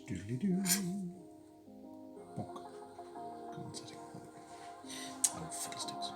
Doodly-doo. Bonk. Come on, setting. Oh, fiddlesticks.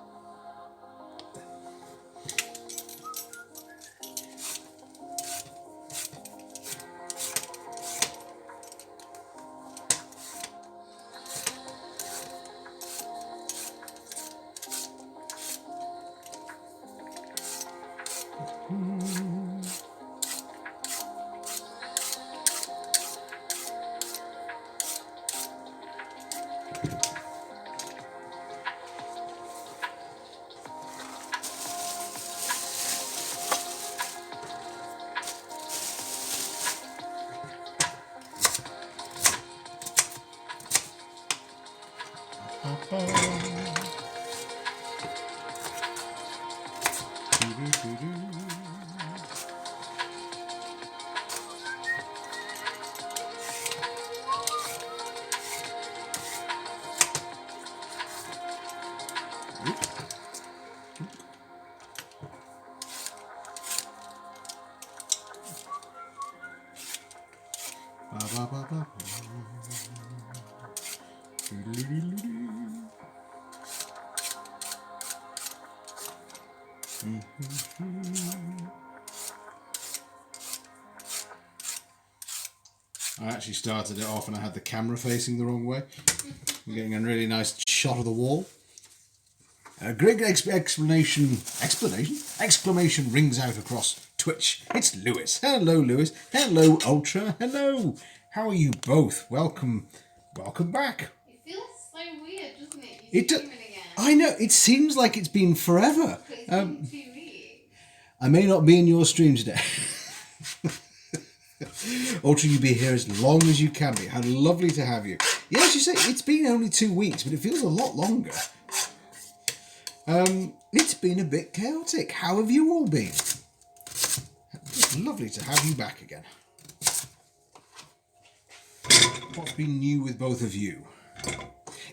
I actually started it off and I had the camera facing the wrong way. I'm getting a really nice shot of the wall. A great exclamation rings out across Twitch. It's Lewis. Hello, Lewis. Hello, Ultra. Hello. How are you both? Welcome back. It feels so weird, doesn't it? You streaming again. I know. It seems like it's been forever. But it's been 2 weeks. I may not be in your stream today. Ultra, you be here as long as you can be. How lovely to have you. Yes, you say it's been only 2 weeks, but it feels a lot longer. It's been a bit chaotic. How have you all been? It's lovely to have you back again. What's been new with both of you?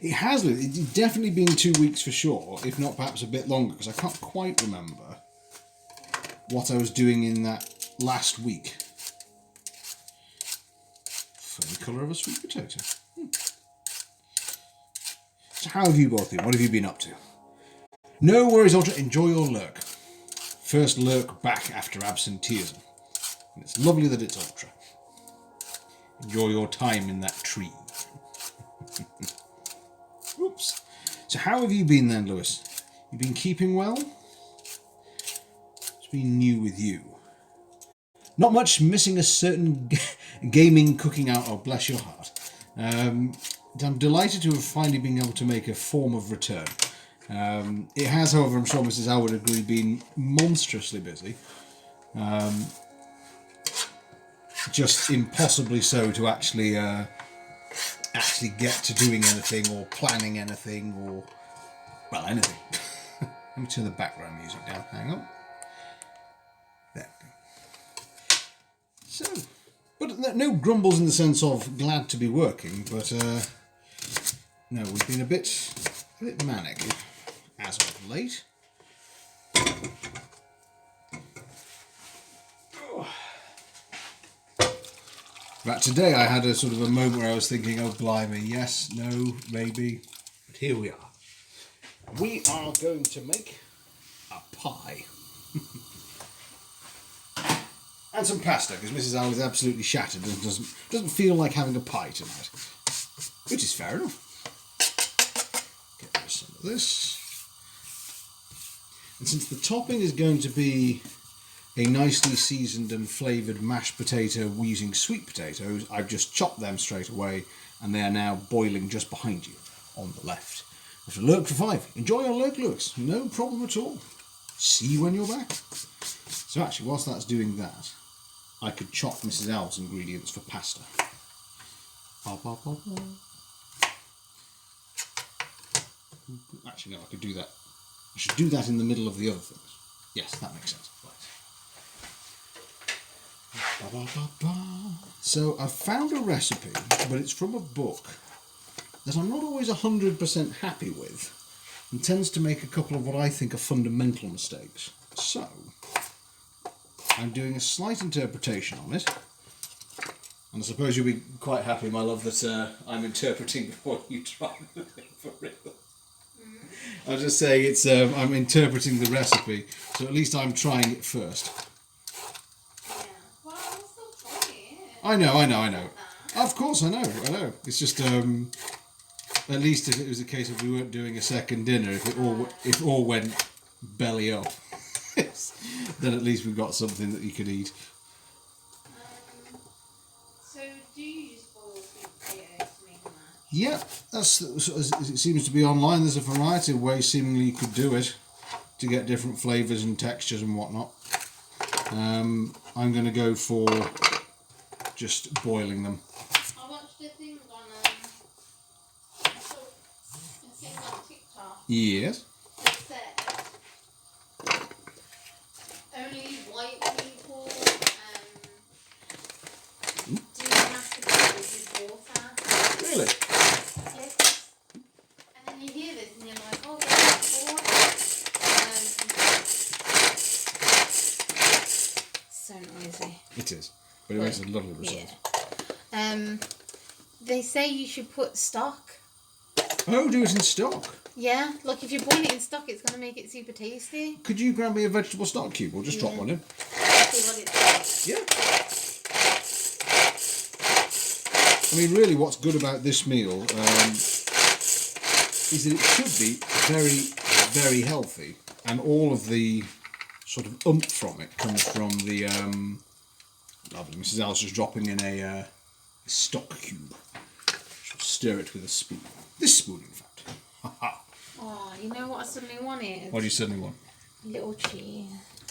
It's definitely been 2 weeks for sure, if not perhaps a bit longer, because I can't quite remember what I was doing in that last week. Funny colour of a sweet potato. So how have you both been? What have you been up to? No worries, Ultra. Enjoy your lurk. First lurk back after absenteeism. And it's lovely that it's Ultra. Enjoy your time in that tree. Oops. So how have you been then, Lewis? You been keeping well? What's been new with you? Not much, missing a certain gaming cooking out. Oh, bless your heart. I'm delighted to have finally been able to make a form of return. It has, however, I'm sure Mrs. Al would agree, been monstrously busy. Just impossibly so to actually get to doing anything or planning anything or, well, anything. Let me turn the background music down. Hang on. There we go. So, but no grumbles in the sense of glad to be working, but no, we've been a bit manic as of late. But today I had a sort of a moment where I was thinking, oh blimey, yes, no, maybe, but here we are. We are going to make a pie. And some pasta, because Mrs. Al is absolutely shattered and doesn't feel like having a pie tonight. Which is fair enough. Get rid of some of this. And since the topping is going to be a nicely seasoned and flavoured mashed potato using sweet potatoes, I've just chopped them straight away and they are now boiling just behind you on the left. After lurk for 5. Enjoy your lurk, Lewis. No problem at all. See you when you're back. So actually, whilst that's doing that, I could chop Mrs. Al's ingredients for pasta. Actually, no, I could do that. I should do that in the middle of the other things. Yes, that makes sense. Right. So I found a recipe, but it's from a book that I'm not always 100% happy with and tends to make a couple of what I think are fundamental mistakes. So I'm doing a slight interpretation on it. And I suppose you'll be quite happy, my love, that I'm interpreting before you try the thing for real. I'll just say it's I'm interpreting the recipe, so at least I'm trying it first. Yeah. Well, I'm still trying it. I know. Of course, I know. It's just at least if it was a case of we weren't doing a second dinner, if it all went belly up, then at least we've got something that you could eat. So do you use boiled sweet potatoes to make a mash? Yeah, that's it seems to be online. There's a variety of ways seemingly you could do it to get different flavours and textures and whatnot. I'm going to go for just boiling them. I watched a thing on TikTok. Yes. It said only white people do mashed potatoes with water. Really? Yes. And then you hear this and you're like, oh yeah, water. So noisy. It is, but it makes a lovely result. Yeah. They say you should put stock. Oh, do it in stock. Yeah, like if you boil it in stock, it's going to make it super tasty. Could you grab me a vegetable stock cube or just drop one in? See what it's like. Yeah. I mean, really, what's good about this meal is that it should be very, very healthy, and all of the sort of oomph from it comes from the. Lovely, Mrs. Alice is dropping in a stock cube. She'll stir it with a spoon. This spoon, in fact. Oh, you know what I suddenly wanted? What do you suddenly want? A little cheese.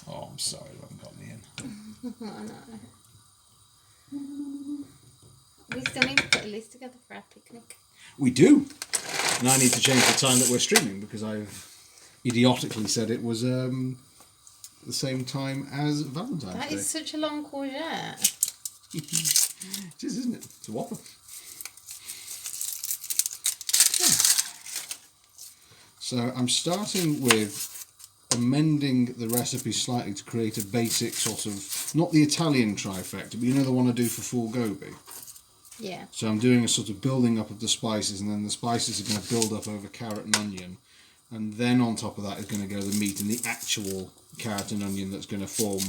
Oh, I'm sorry, I haven't got any in. I know. We still need to put a list together for our picnic. We do. And I need to change the time that we're streaming because I've idiotically said it was the same time as Valentine's Day. That is such a long courgette. It is, isn't it? It's a whopper. So I'm starting with amending the recipe slightly to create a basic sort of, not the Italian trifecta, but you know the one I do for full gobi? Yeah. So I'm doing a sort of building up of the spices, and then the spices are going to build up over carrot and onion, and then on top of that is going to go the meat and the actual carrot and onion that's going to form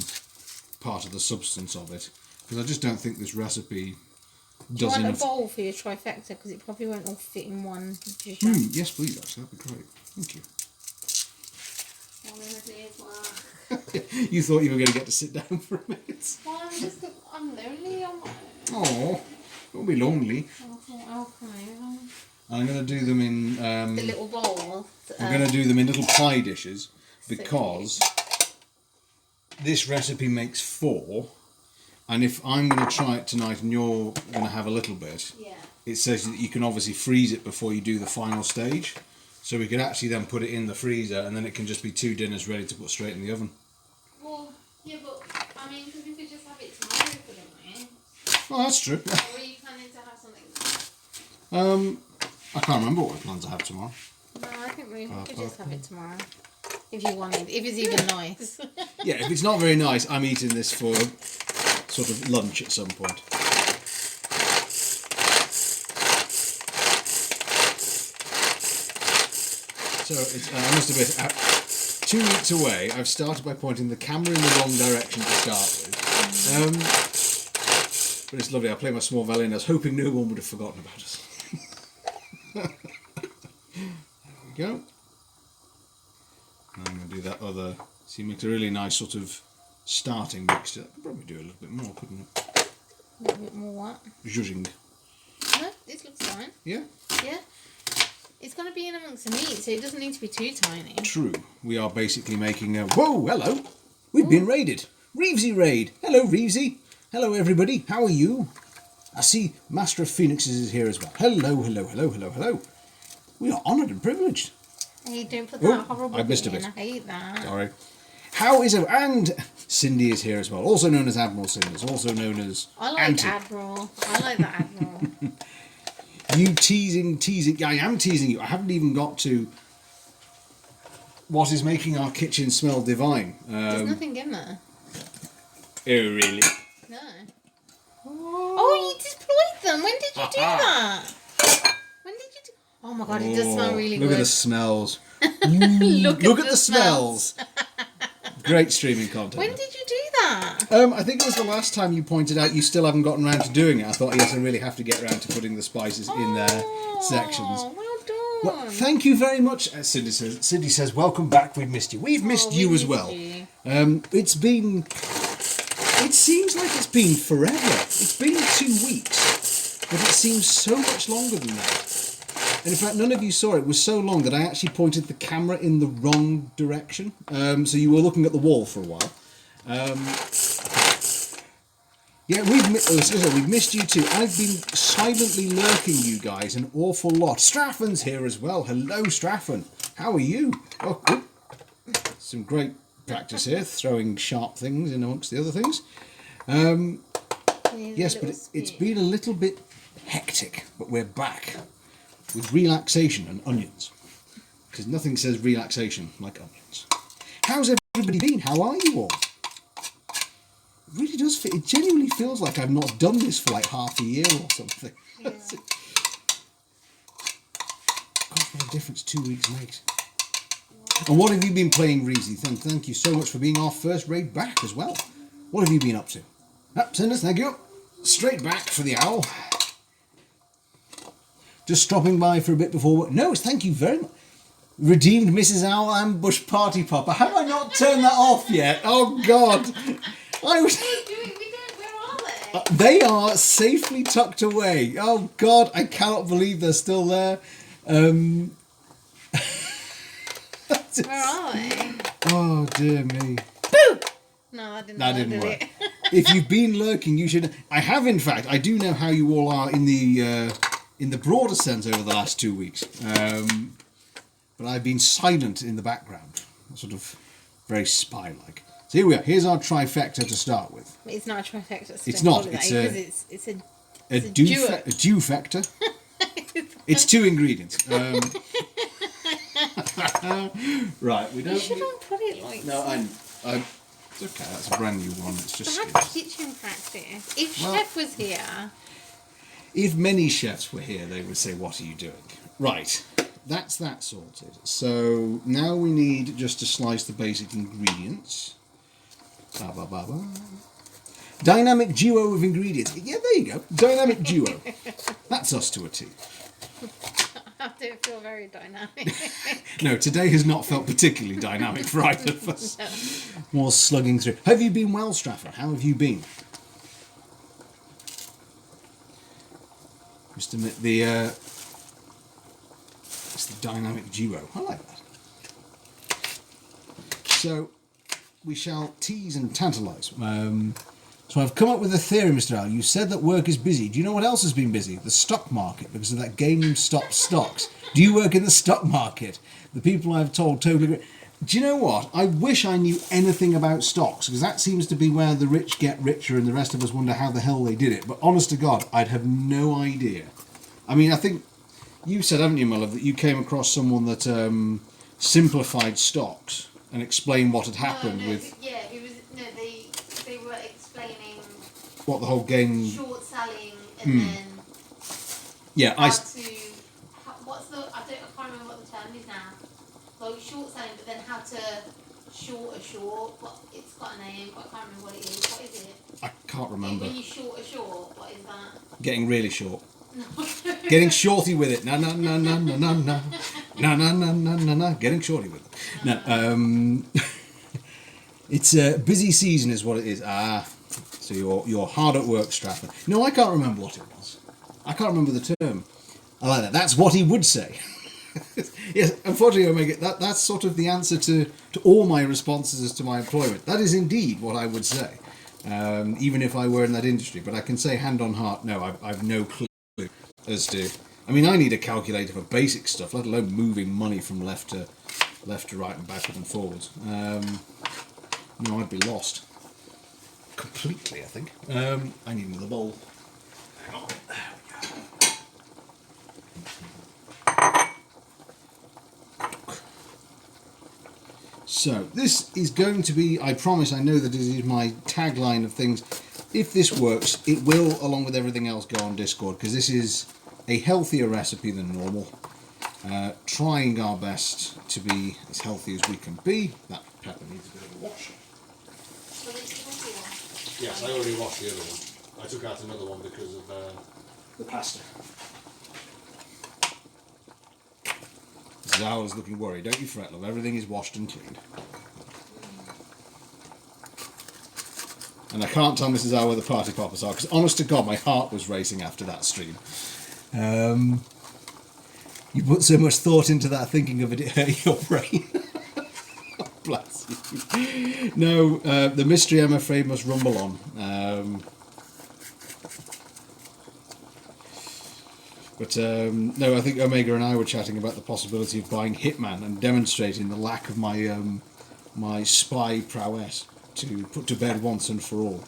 part of the substance of it. Because I just don't think this recipe does Do you want enough. a bowl for your trifecta? Because it probably won't all fit in one dish. Yes, please, actually, that'd be great. Thank you. You thought you were going to get to sit down for a minute. Well, I'm lonely. Oh, don't be lonely. Okay. I'm going to do them in. The little bowl. I'm going to do them in little pie dishes because this recipe makes 4, and if I'm going to try it tonight and you're going to have a little bit, it says that you can obviously freeze it before you do the final stage. So we could actually then put it in the freezer, and then it can just be 2 dinners ready to put straight in the oven. Well, yeah, but I mean, because we could just have it tomorrow, couldn't we? Oh, that's true. Or were you planning to have something? I can't remember what we plan to have tomorrow. No, I think we could just have it tomorrow. If you wanted, if it's even nice. Yeah, if it's not very nice, I'm eating this for sort of lunch at some point. So it's, I must admit, 2 weeks away, I've started by pointing the camera in the wrong direction to start with. But it's lovely. I play my small violin. I was hoping no one would have forgotten about us. There we go. And I'm going to do that other. So you make a really nice sort of starting mixture. I could probably do a little bit more, couldn't it? A little bit more what? Zhuzhing. No, this looks fine. Yeah? Yeah. It's going to be in amongst the meat, so it doesn't need to be too tiny. True. We are basically making a... Whoa, hello. We've been raided. Reevesy raid. Hello, Reevesy. Hello, everybody. How are you? I see Master of Phoenixes is here as well. Hello, hello, hello, hello, hello. We are honoured and privileged. Hey, don't put that horrible I missed a bit bit. in. I hate that. Sorry. How is it? And Cindy is here as well, also known as Admiral Cinders, also known as I like Auntie. Admiral. I like that Admiral. You teasing. I am teasing you. I haven't even got to what is making our kitchen smell divine. There's nothing in there. Oh, really? No. Oh, you deployed them. When did you do that? When did you do... Oh my god, it does smell really Look good. at the smells. Look at the smells. Great streaming content. When did you do that? I think it was the last time you pointed out you still haven't gotten around to doing it. I thought, yes, I really have to get around to putting the spices in their sections. Oh, well done. Well, thank you very much. Cindy says, welcome back. We've missed you. We've missed you as well. It's been... It seems like it's been forever. It's been 2 weeks, but it seems so much longer than that. And in fact, none of you saw it. It was so long that I actually pointed the camera in the wrong direction. So you were looking at the wall for a while. Yeah, we've missed you too. I've been silently lurking, you guys, an awful lot. Straffan's here as well. Hello, Straffan. How are you? Oh, good. Some great practice here, throwing sharp things in amongst the other things. Yes, but it's been a little bit hectic, but we're back with relaxation and onions. Because nothing says relaxation like onions. How's everybody been? How are you all? It really does feel, it genuinely feels like I've not done this for like half a year or something. Yeah. God, what a difference 2 weeks makes. And what have you been playing, Reezy? Thank you so much for being our first raid back as well. What have you been up to? Cinders, thank you. Straight back for the owl. Just stopping by for a bit before work. No, thank you very much. Redeemed Mrs. Owl Ambush Party Popper. Have I not turned that off yet? Oh, God. I was... Where are they? They are safely tucked away. Oh, God, I cannot believe they're still there. Where are they? Oh, dear me. Boo! No, that didn't work. If you've been lurking, you should... I have, in fact. I do know how you all are in the broader sense over the last 2 weeks. But I've been silent in the background. Sort of very spy-like. So here we are. Here's our trifecta to start with. It's not a trifecta. It's not. It's a dewfecta. It's 2 ingredients. Right, we don't... You shouldn't put it like No, it's okay, that's a brand new one. It's just... That's kitchen practice. If Chef was here... If many chefs were here, they would say, what are you doing? Right, that's that sorted. So now we need just to slice the basic ingredients. Ba, ba, ba, ba. Dynamic duo of ingredients. Yeah, there you go. Dynamic duo. That's us to a T. I don't feel very dynamic. No, today has not felt particularly dynamic for either of us. No. More slugging through. Have you been well, Straffer? How have you been? Just admit it's the dynamic duo. I like that. So we shall tease and tantalise. So I've come up with a theory, Mr. Al. You said that work is busy. Do you know what else has been busy? The stock market, because of that GameStop stocks. Do you work in the stock market? The people I've told totally agree. Do you know what? I wish I knew anything about stocks, because that seems to be where the rich get richer and the rest of us wonder how the hell they did it. But honest to God, I'd have no idea. I mean, I think you said, haven't you, my love, that you came across someone that simplified stocks and explained what had happened with... Yeah, it was... No, they were explaining... What the whole game... Short selling and then... Yeah, I can't remember what the term is now. Like short selling, but then how to short a short. But it's got a name, but I can't remember what it is. What is it? I can't remember. When you short a short, what is that? Getting really short. Getting shorty with it. No. Getting shorty with it. No. It's a busy season is what it is. So you're hard at work, Stratford. No, I can't remember what it was. I can't remember the term. I like that. That's what he would say. Yes, unfortunately, Omega, that's sort of the answer to all my responses as to my employment. That is indeed what I would say, even if I were in that industry. But I can say hand on heart, no, I've no clue as to... I mean, I need a calculator for basic stuff, let alone moving money from left to right and backward and forwards. No, I'd be lost. Completely, I think. I need another bowl. Hang on. There we go. So this is going to be, I promise, I know that it is my tagline of things. If this works, it will, along with everything else, go on Discord, because this is a healthier recipe than normal. Trying our best to be as healthy as we can be. That pepper needs a bit of a wash. Yes, I already washed the other one. I took out another one because of the pasta. Mrs. Owl's looking worried. Don't you fret, love. Everything is washed and cleaned. And I can't tell Mrs. Owl where the party poppers are, because honest to God, my heart was racing after that stream. You put so much thought into that, thinking of it, it hurt your brain. Bless you. No, the mystery, I'm afraid, must rumble on. No, I think Omega and I were chatting about the possibility of buying Hitman and demonstrating the lack of my my spy prowess to put to bed once and for all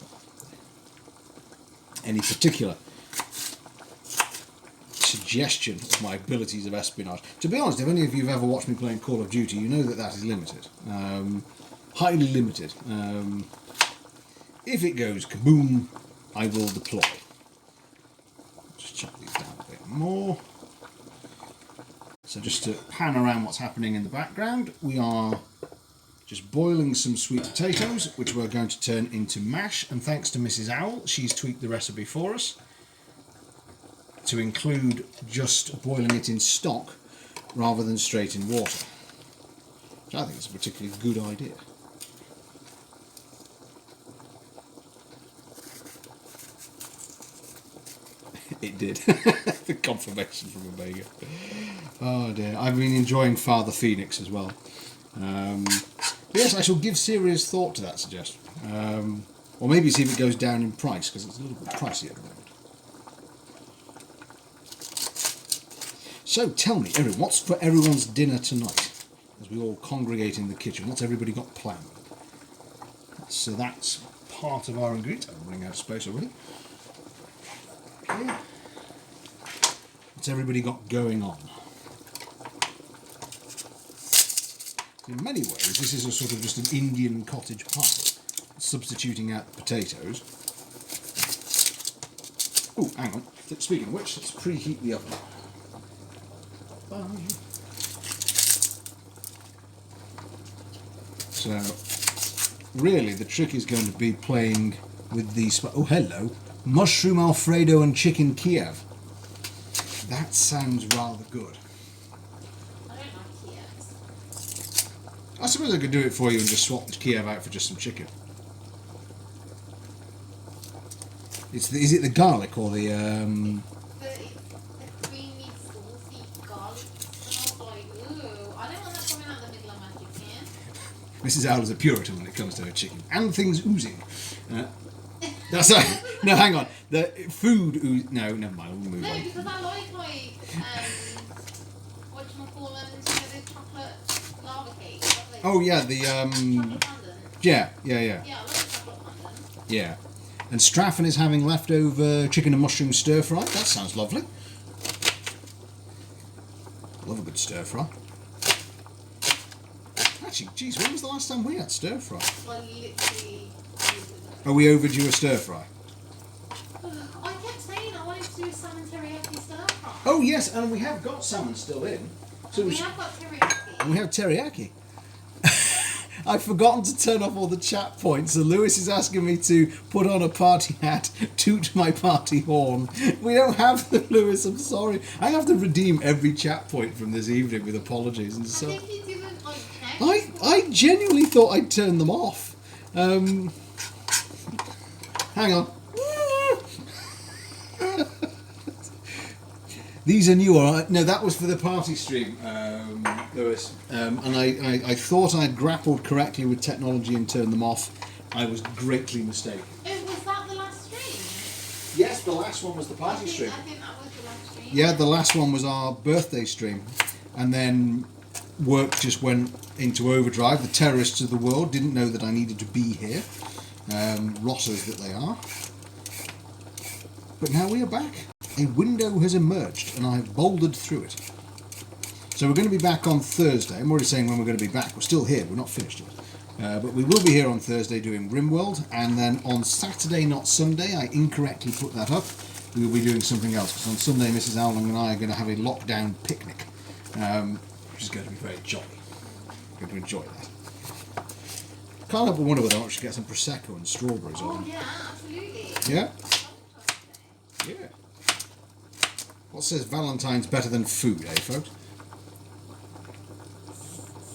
any particular suggestion of my abilities of espionage. To be honest, if any of you have ever watched me playing Call of Duty, you know that that is limited. Highly limited. If it goes kaboom, I will deploy. Just chop these down a bit more. So just to pan around what's happening in the background, we are just boiling some sweet potatoes, which we're going to turn into mash. And thanks to Mrs. Owl, she's tweaked the recipe for us to include just boiling it in stock rather than straight in water. Which I think is a particularly good idea. It did. The confirmation from Omega. Oh dear. I've been enjoying Father Phoenix as well. Yes, I shall give serious thought to that suggestion. Or maybe see if it goes down in price, because it's a little bit pricey at the moment. So tell me, everyone, what's for everyone's dinner tonight? As we all congregate in the kitchen, what's everybody got planned? So that's part of our ingredients. I'm running out of space already. Okay. What's everybody got going on? In many ways, this is a sort of just an Indian cottage pie, substituting out the potatoes. Oh, hang on. Speaking of which, let's preheat the oven. So, really, the trick is going to be playing with these. Oh, hello! Mushroom Alfredo and chicken Kiev. That sounds rather good. I don't like Kievs. I suppose I could do it for you and just swap the Kiev out for just some chicken. Is it the garlic or the creamy, saucy garlic. And I was like, ooh, I don't want that coming out the middle of my chicken. Mrs. Owl is a Puritan when it comes to her chicken. And things oozing. That's right. No, hang on. The food ooze... No, never mind. We'll move on. No, because I like whatchamacallem, the chocolate lava cake. Oh, yeah, the... Chocolate fondant. Yeah. Yeah, I like the chocolate fondant. Yeah. And Straffen is having leftover chicken and mushroom stir fry. That sounds lovely. Love a good stir fry. Actually, geez, when was the last time we had stir fry? Well, literally. Are we overdue a stir fry? I kept saying I wanted to do salmon teriyaki stir fry. Oh yes, and we have got salmon still in. So we have got teriyaki. And we have teriyaki. I've forgotten to turn off all the chat points, so Lewis is asking me to put on a party hat, toot my party horn. We don't have them, Lewis, I'm sorry. I have to redeem every chat point from this evening with apologies and so. I think you didn't check. I genuinely thought I'd turn them off. Hang on. These are new, alright? No, that was for the party stream, Lewis. And I thought I'd grappled correctly with technology and turned them off. I was greatly mistaken. Oh, was that the last stream? Yes, the last one was the party stream. I think that was the last stream. Yeah, the last one was our birthday stream. And then work just went into overdrive. The terrorists of the world didn't know that I needed to be here. Rotters that they are. But now we are back. A window has emerged and I have bouldered through it. So we're going to be back on Thursday. I'm already saying when we're going to be back. We're still here. We're not finished yet. But we will be here on Thursday doing RimWorld. And then on Saturday, not Sunday, I incorrectly put that up. We will be doing something else. Because on Sunday, Mrs. Allen and I are going to have a lockdown picnic. Which is going to be very jolly. We're going to enjoy that. Can't help but wonder whether I should get some Prosecco and strawberries on. Oh, yeah, absolutely. Yeah? Yeah. What says Valentine's better than food, eh, folks?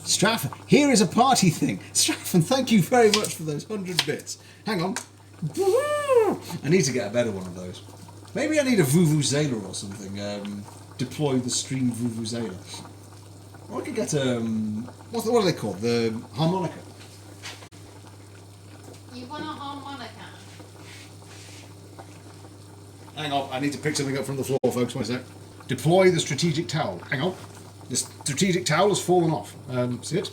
Straffen, here is a party thing. Straffen, thank you very much for those 100 bits. Hang on. I need to get a better one of those. Maybe I need a Vuvuzela or something. Deploy the stream Vuvuzela. Or I could get what are they called? The harmonica. You want a harmonica? Hang on, I need to pick something up from the floor, folks. One sec. Deploy the strategic towel. Hang on. The strategic towel has fallen off. See it?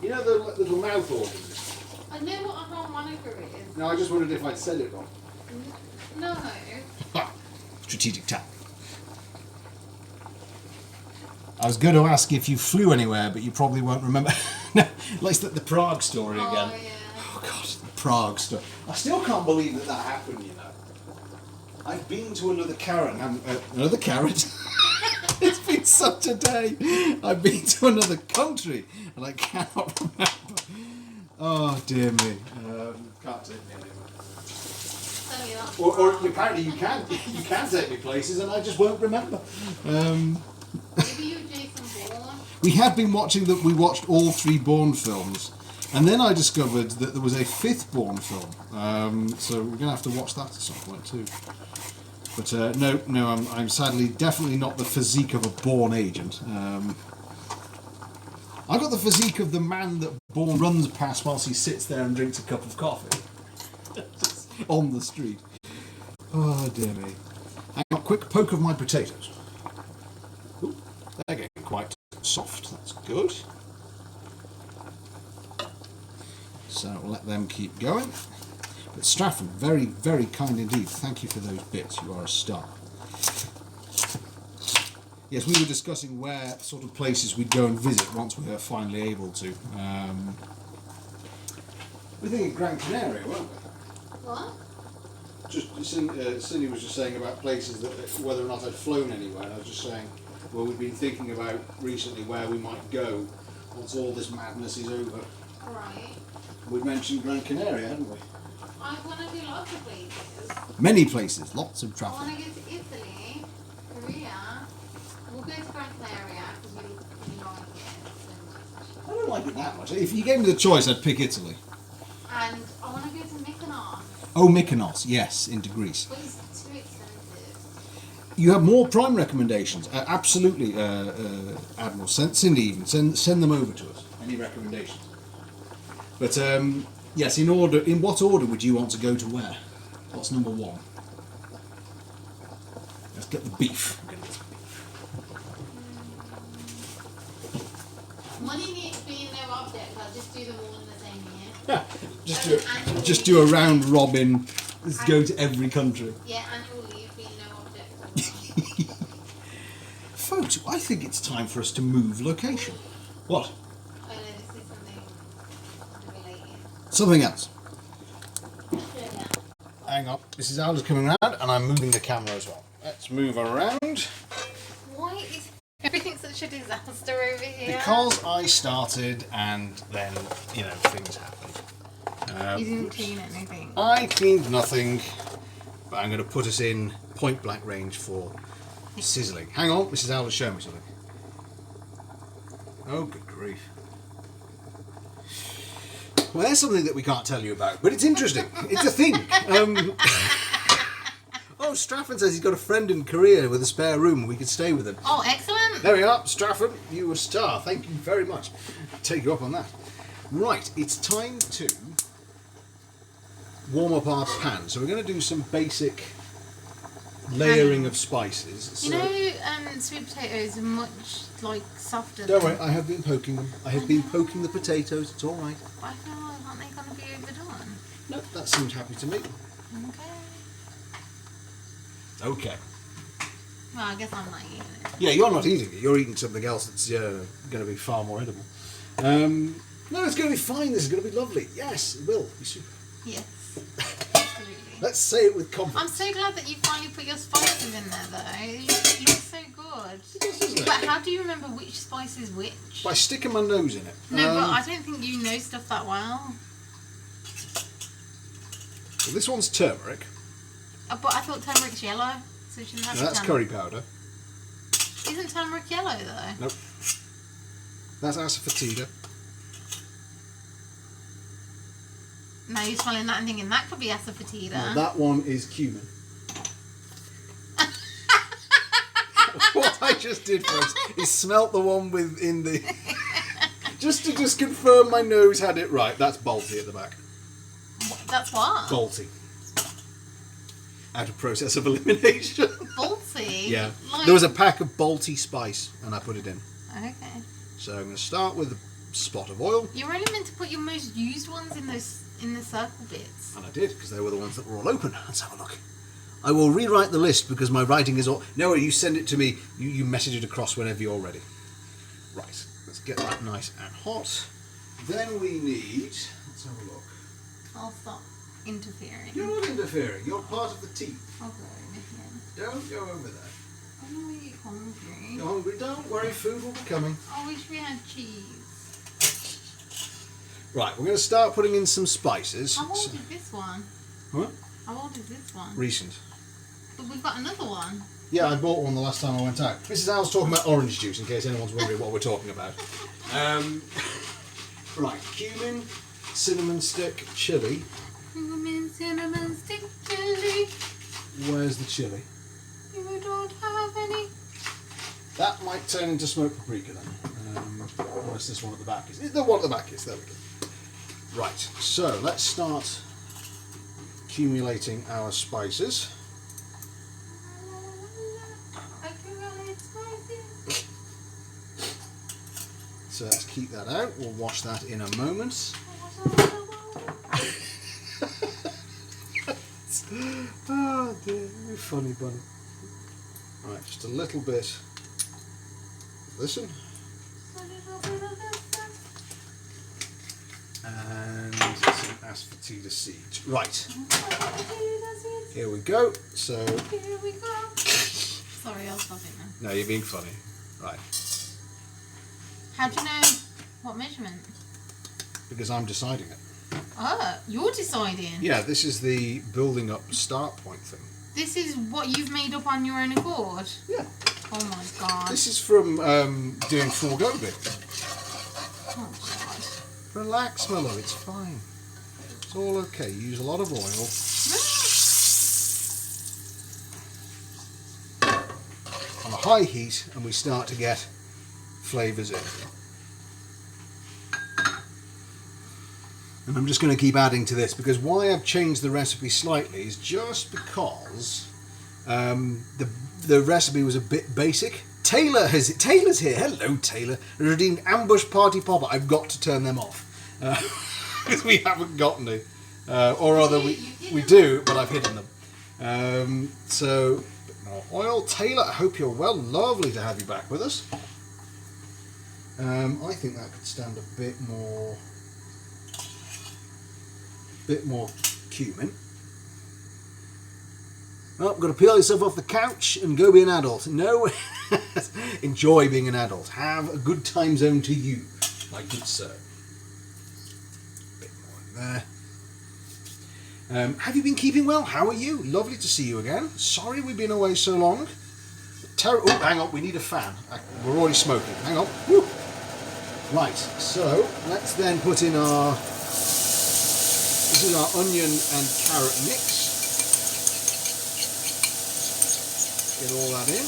You know the little mouth organs? I know what a harmonica is. No, I just wondered if I'd said it wrong. No. Strategic towel. I was going to ask if you flew anywhere, but you probably won't remember. No, like the Prague story again. Oh, yeah. Oh, God, the Prague story. I still can't believe that happened, you know. I've been to another carrot. Another carrot? It's been such a day. I've been to another country, and I cannot remember. Oh, dear me. Can't take me anywhere. Or apparently you can take me places, and I just won't remember. Maybe you Jason Bourne. We had been watching we watched all 3 Bourne films, and then I discovered that there was a 5th Bourne film. So we're going to have to watch that at some point too. But no, I'm sadly definitely not the physique of a Bourne agent. I've got the physique of the man that Bourne runs past whilst he sits there and drinks a cup of coffee just on the street. Oh dear me! I got a quick poke of my potatoes. Ooh, they're getting quite soft. That's good. So we'll let them keep going. But Straffen, very, very kind indeed. Thank you for those bits. You are a star. Yes, we were discussing where sort of places we'd go and visit once we were finally able to. We're thinking Gran Canaria, weren't we? What? Cindy was just saying about places that whether or not I'd flown anywhere. And I was just saying, well, we've been thinking about recently where we might go once all this madness is over. Right. We'd mentioned Gran Canaria, hadn't we? I want to do lots of places. Many places, lots of I traffic. want to go to Italy, Korea. We'll go to Gran Canaria because we like it so much. I don't like it that much. If you gave me the choice, I'd pick Italy. And I want to go to Mykonos. Oh, Mykonos, yes, into Greece. But it's too expensive. You have more prime recommendations. Absolutely, Admiral. Cindy even. Send them over to us. Any recommendations? But yes, in what order would you want to go to where? What's number 1? Let's get the beef. Money needs being no object. I'll just do them all in the same year. just do a round robin. Let's go to every country. Yeah, annual leave being no object. Folks, I think it's time for us to move location. What? Oh no, this is something related. Something else. Yeah. Hang on. Mrs. Alder's coming around, and I'm moving the camera as well. Let's move around. Why is everything such a disaster over here? Because I started, and then, things happened. You didn't clean anything. I cleaned nothing, but I'm going to put us in point blank range for sizzling. Hang on, Mrs. Alder's showing me something. Oh, good grief. Well, there's something that we can't tell you about, but it's interesting. It's a thing. Oh, Straffen says he's got a friend in Korea with a spare room and we could stay with him. Oh, excellent. There we are, Straffen, you a star. Thank you very much. I'll take you up on that. Right, it's time to warm up our pan. So we're going to do some basic layering of spices. So, Sweet potatoes are much softer. don't worry, I have been poking them. I have been poking the potatoes. It's all right. I feel like aren't they going to be overdone? No, that seems happy to me. Okay. Okay. Well, I guess I'm not eating it. Yeah, you're not eating it. You're eating something else that's going to be far more edible. No, it's going to be fine. This is going to be lovely. Yes, it will be super. Yes. Absolutely. Let's say it with confidence. I'm so glad that you finally put your spices in there, though. It looks so good. It does, doesn't it? But how do you remember which spice is which? By sticking my nose in it. No, but I don't think you know stuff that well. Well, this one's turmeric. But I thought turmeric's yellow, so shouldn't that be That's curry powder. Isn't turmeric yellow, though? Nope. That's asafoetida. Now you're smelling that and thinking that could be asafoetida. No, that one is cumin. What I just did for us is smelt the one within the... just to confirm my nose had it right. That's Balti at the back. That's what? Balti. Out of process of elimination. Balti? Yeah. Like... There was a pack of Balti spice and I put it in. Okay. So I'm going to start with a spot of oil. You're only meant to put your most used ones in the circle bits. And I did, because they were the ones that were all open. Let's have a look. I will rewrite the list because my writing is all... No, you send it to me. You message it across whenever you're ready. Right. Let's get that nice and hot. Then we need... Let's have a look. I'll stop interfering. You're not interfering. You're part of the team. I'll go over here. Don't go over there. I'm really hungry. You're hungry? Don't worry. Food will be coming. I wish we had cheese. Right. We're going to start putting in some spices. How old is this one? What? How old is this one? Recent. But we've got another one. Yeah, I bought one the last time I went out. This is I was talking about orange juice, in case anyone's wondering what we're talking about. Right, cumin, cinnamon stick, chilli. Cumin, cinnamon stick, chili. Where's the chilli? You don't have any. That might turn into smoked paprika then. Unless this one at the back is. The one at the back is. There we go. Right, so let's start accumulating our spices. So let's keep that out. We'll wash that in a moment. Oh dear, you funny bunny. Right, just a little bit of this one. And some asafoetida seeds. Right. Here we go. So. Here we go. Sorry, I'll stop it now. No, you're being funny. Right. How do you know what measurement? Because I'm deciding it. Oh, you're deciding? Yeah, this is the building up start point thing. This is what you've made up on your own accord? Yeah. Oh my god. This is from doing full gobi. Oh god. Relax, my love, it's fine. It's all okay. You use a lot of oil. On a high heat, and we start to get flavours in. And I'm just going to keep adding to this because why I've changed the recipe slightly is just because the recipe was a bit basic. Taylor's here. Hello, Taylor. Redeemed ambush party popper. I've got to turn them off because we haven't gotten it, or rather we do, but I've hidden them. So, a bit more oil. Taylor, I hope you're well. Lovely to have you back with us. I think that could stand a bit more cumin. Oh, got to peel yourself off the couch and go be an adult. No, enjoy being an adult. Have a good time zone to you, my good sir. A bit more in there. Have you been keeping well? How are you? Lovely to see you again. Sorry we've been away so long. Oh, hang on, we need a fan. We're already smoking. Hang on. Woo. Right, so let's then put in our... This is our onion and carrot mix. Get all that in.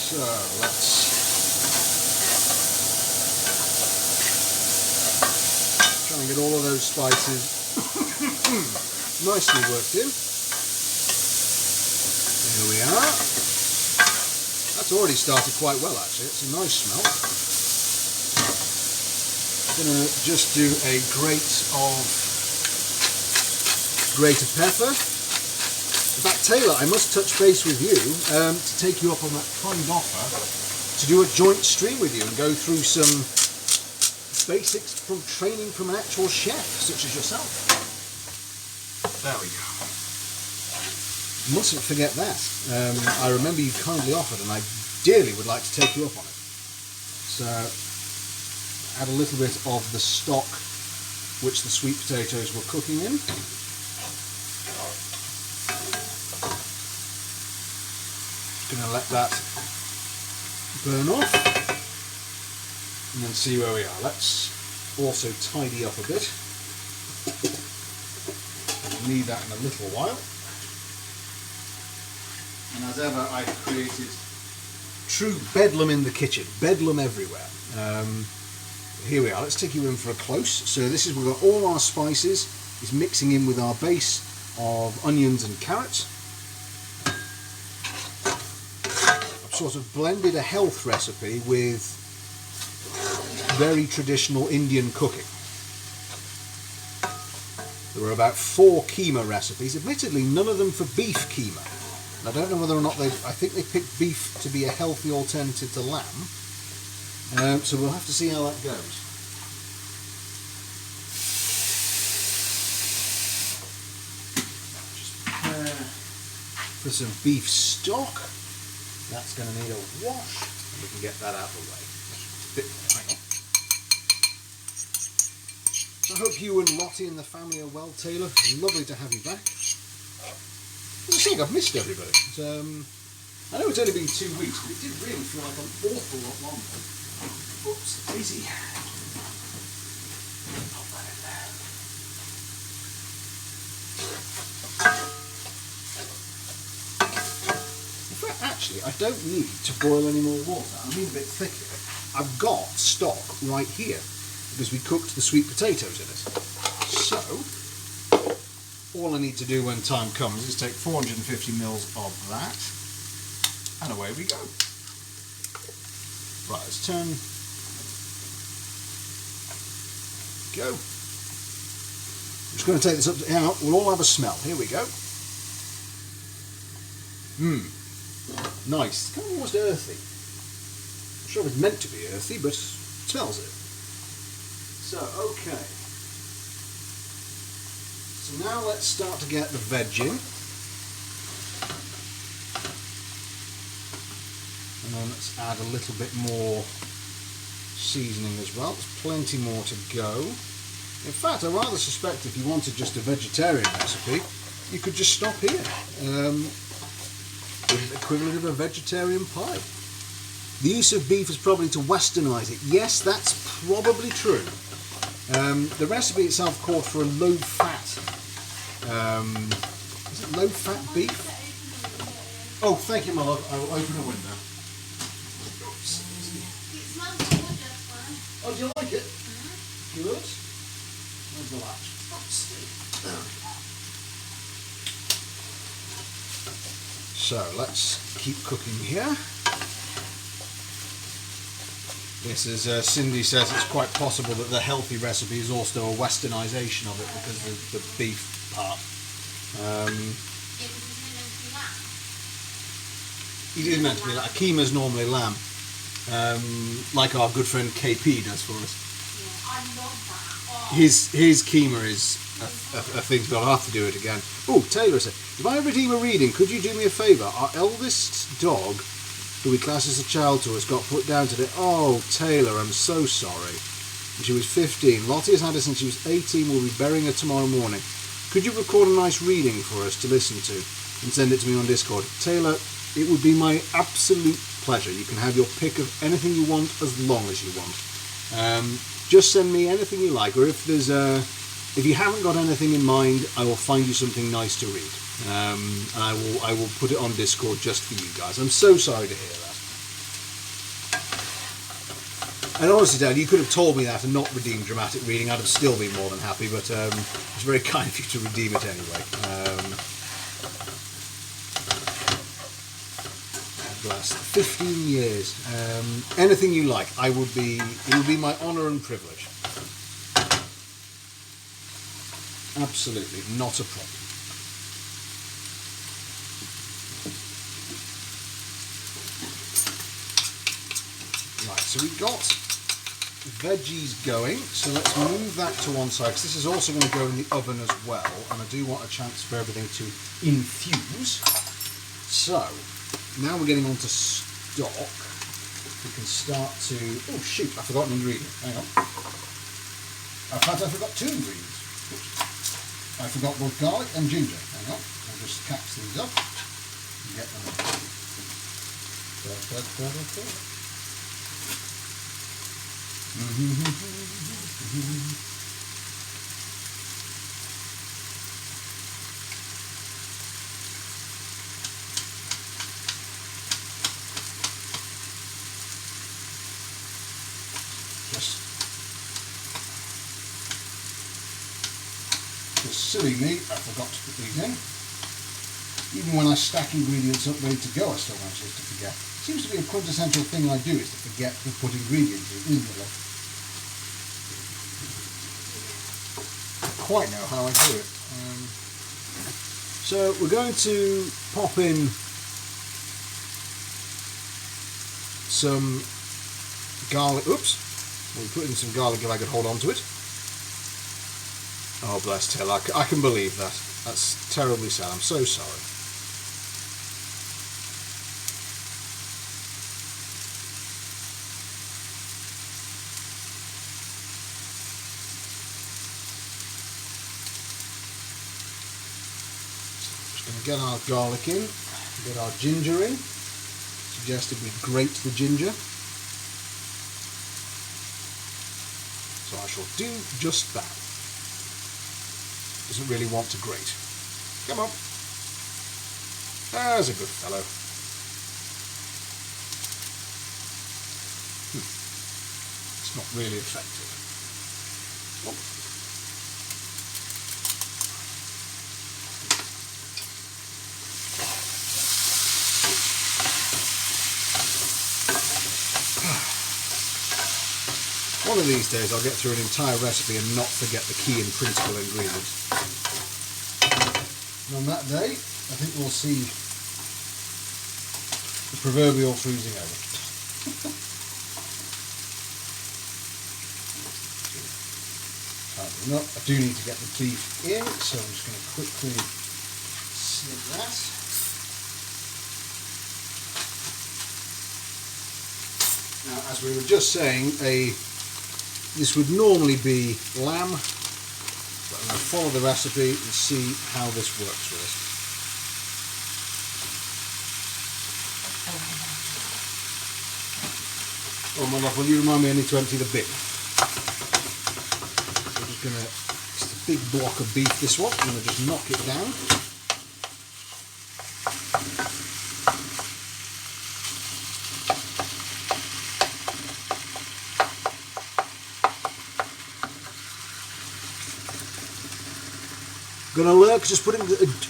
So let's try and get all of those spices nicely worked in. Here we are. That's already started quite well actually, it's a nice smell. I'm going to just do a grate of grated pepper. In fact, Taylor, I must touch base with you to take you up on that kind offer to do a joint stream with you and go through some basics from training from an actual chef such as yourself. There we go. Mustn't forget that. I remember you kindly offered and I dearly would like to take you up on it. So add a little bit of the stock which the sweet potatoes were cooking in. Going to let that burn off and then see where we are. Let's also tidy up a bit. We'll need that in a little while. And as ever, I've created true bedlam in the kitchen, bedlam everywhere. Here we are. Let's take you in for a close. So this is, we've got all our spices. It's mixing in with our base of onions and carrots. Sort of blended a health recipe with very traditional Indian cooking. There were about 4 keema recipes, admittedly none of them for beef keema. I don't know whether or not I think they picked beef to be a healthy alternative to lamb, so we'll have to see how that goes. Just prepare for some beef stock. That's going to need a wash, and we can get that out of the way. Hang on. So I hope you and Lottie and the family are well, Taylor. It's lovely to have you back. I think I've missed everybody. I know it's only been 2 weeks, but it did really feel like an awful lot longer. Oops, daisy. Pop that in there. Actually, I don't need to boil any more water. I need a bit thicker. I've got stock right here because we cooked the sweet potatoes in it. So, all I need to do when time comes is take 450 mils of that, and away we go. Right, let's turn. Go. I'm just going to take this up to, hang on, we'll all have a smell. Here we go. Nice. It's kind of almost earthy. I'm sure it's meant to be earthy, but it smells it. So, okay. So now let's start to get the veg in. And then let's add a little bit more seasoning as well. There's plenty more to go. In fact, I rather suspect if you wanted just a vegetarian recipe, you could just stop here. The equivalent of a vegetarian pie. The use of beef is probably to westernise it. Yes, that's probably true. The recipe itself called for a low-fat. Is it low-fat beef? Oh, thank you, my love. I will open a window. Oops. Oh, do you like it? Good. Where's the latch? So let's keep cooking here. This is, Cindy says it's quite possible that the healthy recipe is also a westernisation of it because of the beef part. It is meant to be like keema's normally lamb, like our good friend KP does for us. Yeah, I love that. Oh. His keema is a thing, but I'll have to do it again. Oh, Taylor said, if I redeem a reading, could you do me a favour? Our eldest dog, who we class as a child to us, got put down today. Oh, Taylor, I'm so sorry. She was 15. Lottie has had her since she was 18. We'll be burying her tomorrow morning. Could you record a nice reading for us to listen to and send it to me on Discord? Taylor, it would be my absolute pleasure. You can have your pick of anything you want as long as you want. Just send me anything you like, or if there's if you haven't got anything in mind, I will find you something nice to read. And I will put it on Discord just for you guys. I'm so sorry to hear that. And honestly, Dad, you could have told me that and not redeemed dramatic reading. I'd have still been more than happy, but it's very kind of you to redeem it anyway. Last 15 years. Anything you like, it would be my honour and privilege. Absolutely not a problem. Right, so we've got veggies going, so let's move that to one side, because this is also going to go in the oven as well, and I do want a chance for everything to infuse. So, now we're getting on to stock. We can start to... Oh shoot, I forgot an ingredient. Hang on. In fact, I forgot two ingredients. I forgot both garlic and ginger. Hang on, I'll just catch these up and get them in. Just silly me, I forgot to put these in. Even when I stack ingredients up ready to go, I still manage to forget. Seems to be a quintessential thing I do, is to forget to put ingredients in, isn't it? I don't quite know how I do it. So we're going to pop in some garlic. Oops, we'll put in some garlic if I could hold on to it. Oh, bless Till, I can believe that. That's terribly sad. I'm so sorry. Just going to get our garlic in, get our ginger in. Suggested we grate the ginger. So I shall do just that. Doesn't really want to grate. Come on. There's a good fellow. It's not really effective. Oh. One of these days I'll get through an entire recipe and not forget the key and principal ingredient. And on that day, I think we'll see the proverbial freezing over. Tightening up. I do need to get the beef in, so I'm just going to quickly snip that. Now, as we were just saying, this would normally be lamb, but I'm going to follow the recipe and see how this works for us. Oh my love, will you remind me I need to empty the bin? So I'm just going to, it's a big block of beef, this one, I'm going to just knock it down. Gonna lurk, just putting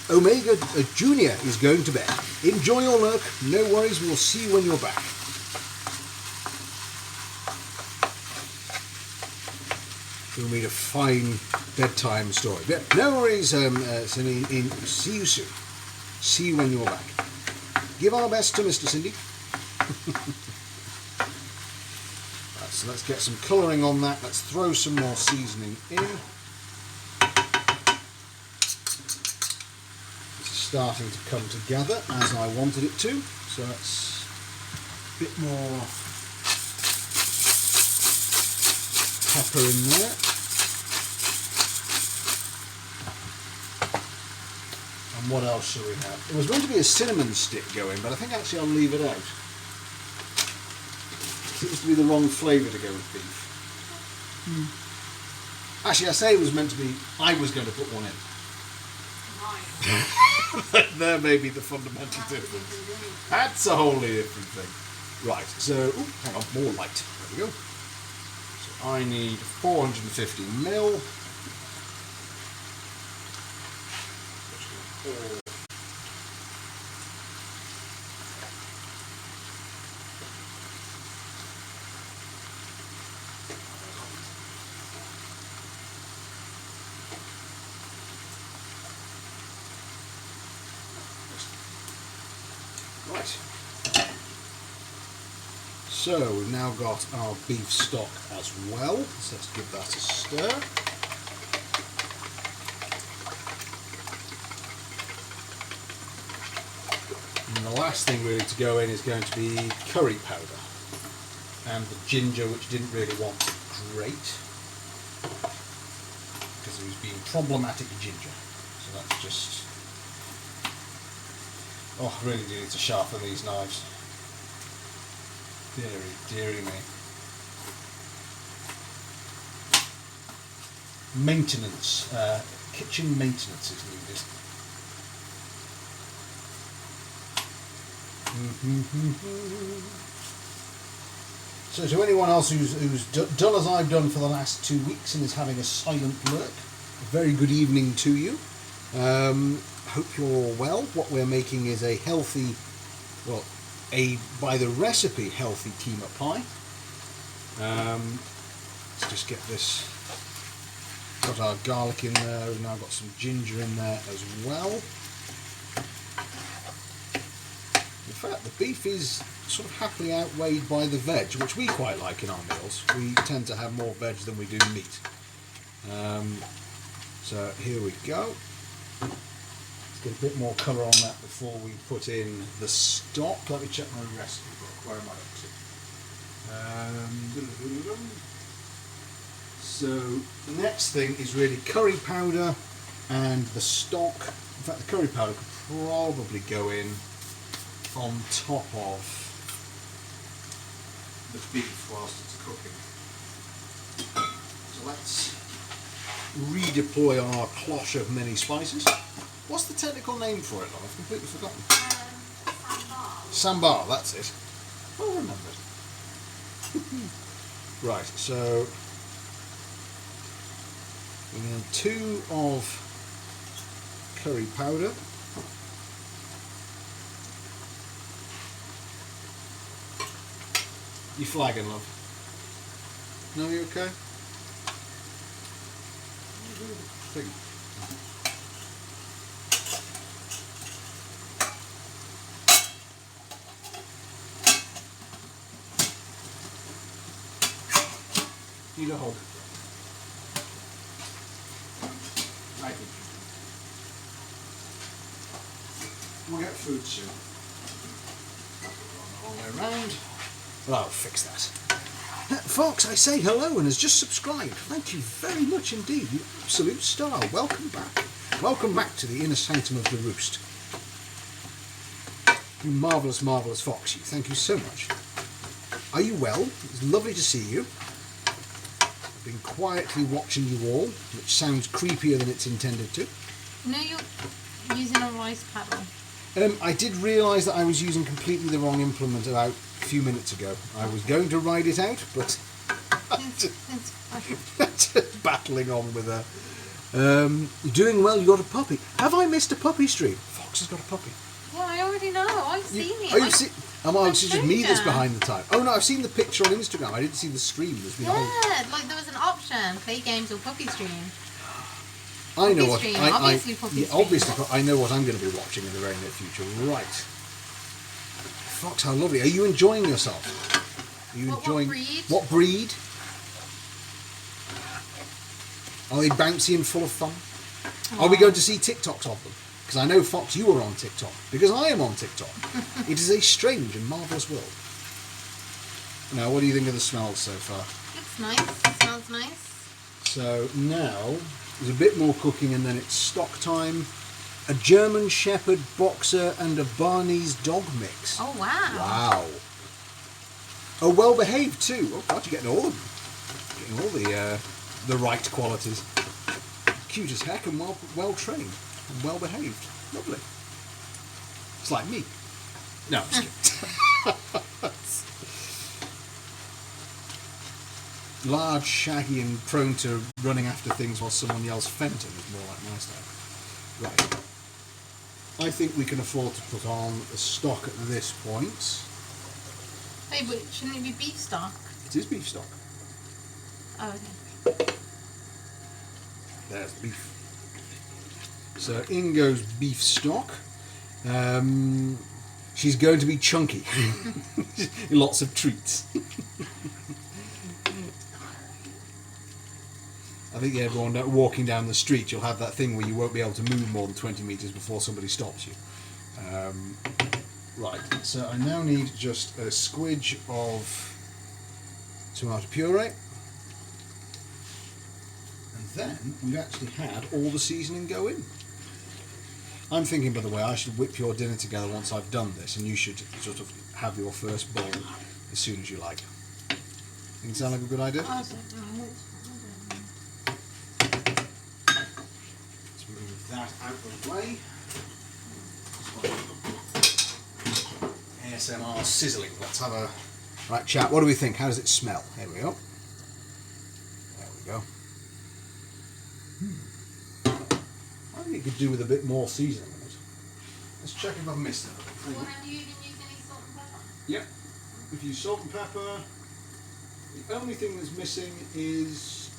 Omega Junior is going to bed. Enjoy your lurk, no worries, we'll see you when you're back. We'll read a fine bedtime story. But no worries, Cindy, see you soon. See you when you're back. Give our best to Mr. Cindy. Right, so let's get some colouring on that. Let's throw some more seasoning in. Starting to come together as I wanted it to, so that's a bit more pepper in there. And what else shall we have? It was going to be a cinnamon stick going, but I think actually I'll leave it out. It seems to be the wrong flavour to go with beef. Actually, I say it was meant to be, I was going to put one in. There may be the fundamental difference. That's a wholly different thing. Right, so, ooh, hang on, more light. There we go. So I need 450 ml. Right. So we've now got our beef stock as well. So let's give that a stir. And the last thing really to go in is going to be curry powder and the ginger, which didn't really want to grate because it was being problematic ginger. So that's just... Oh, I really do need to sharpen these knives. Deary me. Maintenance, kitchen maintenance is needed. So to anyone else who's done as I've done for the last 2 weeks and is having a silent lurk, a very good evening to you. Hope you're all well. What we're making is a healthy, well, by the recipe, healthy keema pie. Let's just get this, got our garlic in there, we've now got some ginger in there as well. In fact, the beef is sort of happily outweighed by the veg, which we quite like in our meals. We tend to have more veg than we do meat. So here we go. Let's get a bit more colour on that before we put in the stock. Let me check my recipe book. Where am I up to? So the next thing is really curry powder and the stock. In fact, the curry powder could probably go in on top of the beef whilst it's cooking. So let's redeploy our cloche of many spices. What's the technical name for it, Lon? I've completely forgotten. Sambar, that's it. I'll remember it. Right, so we need 2 of curry powder. You flagging, love? No, you okay? Thing. Need a hug. I think we'll get food soon. All the way around. Well, I'll fix that. Fox, I say hello and has just subscribed. Thank you very much indeed. You absolute star. Welcome back. Welcome back to the inner sanctum of the roost. You marvellous, marvellous Fox. You. Thank you so much. Are you well? It's lovely to see you. I've been quietly watching you all, which sounds creepier than it's intended to. No, you're using a rice paddle. I did realise that I was using completely the wrong implement about a few minutes ago. I was going to ride it out, but just battling on with her. You're doing well, you got a puppy. Have I missed a puppy stream? Fox has got a puppy. Yeah, I already know. I've seen it. Oh, you've seen? It's just me that's behind the time. Oh no, I've seen the picture on Instagram. I didn't see the stream. Like there was an option: play games or puppy stream. I know what. Obviously, I know what I'm going to be watching in the very near future. Right. Fox, how lovely. Are you enjoying yourself? Are you enjoying? What breed? Are they bouncy and full of fun? Are we going to see TikToks of them? Because I know, Fox, you are on TikTok. Because I am on TikTok. It is a strange and marvellous world. Now, what do you think of the smells so far? Looks nice. It smells nice. So now there's a bit more cooking and then it's stock time. A German Shepherd boxer and a Barnese dog mix. Oh, wow. Wow. Oh, well behaved too. Oh, God, you're getting all of them. Getting all the right qualities. Cute as heck and well trained and well behaved. Lovely. It's like me. No, I'm just kidding. Large, shaggy and prone to running after things while someone yells Fenton is more like my style. Right. I think we can afford to put on the stock at this point. Hey, but shouldn't it be beef stock? It is beef stock. Oh, okay. There's beef. So in goes beef stock. She's going to be chunky. Lots of treats. I think everyone walking down the street, you'll have that thing where you won't be able to move more than 20 metres before somebody stops you. Right, so I now need just a squidge of tomato puree. And then we've actually had all the seasoning go in. I'm thinking, by the way, I should whip your dinner together once I've done this, and you should sort of have your first bowl as soon as you like. Think it sound like a good idea? I don't know. Let's move that out of the way. ASMR sizzling. Let's have a right chat. What do we think? How does it smell? Here we go. There we go. I think it could do with a bit more seasoning in it. Let's check if I've missed anything. Well, have you even used any salt and pepper? Yep. We've used salt and pepper. The only thing that's missing is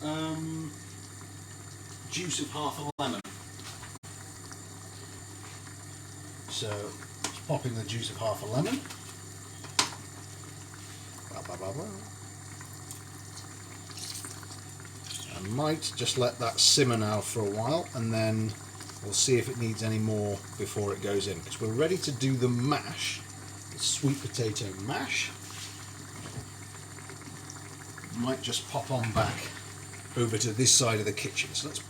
juice of half a lemon. So, let's pop in the juice of half a lemon. I might just let that simmer now for a while, and then we'll see if it needs any more before it goes in, because we're ready to do the mash, the sweet potato mash. Might just pop on back over to this side of the kitchen. So let's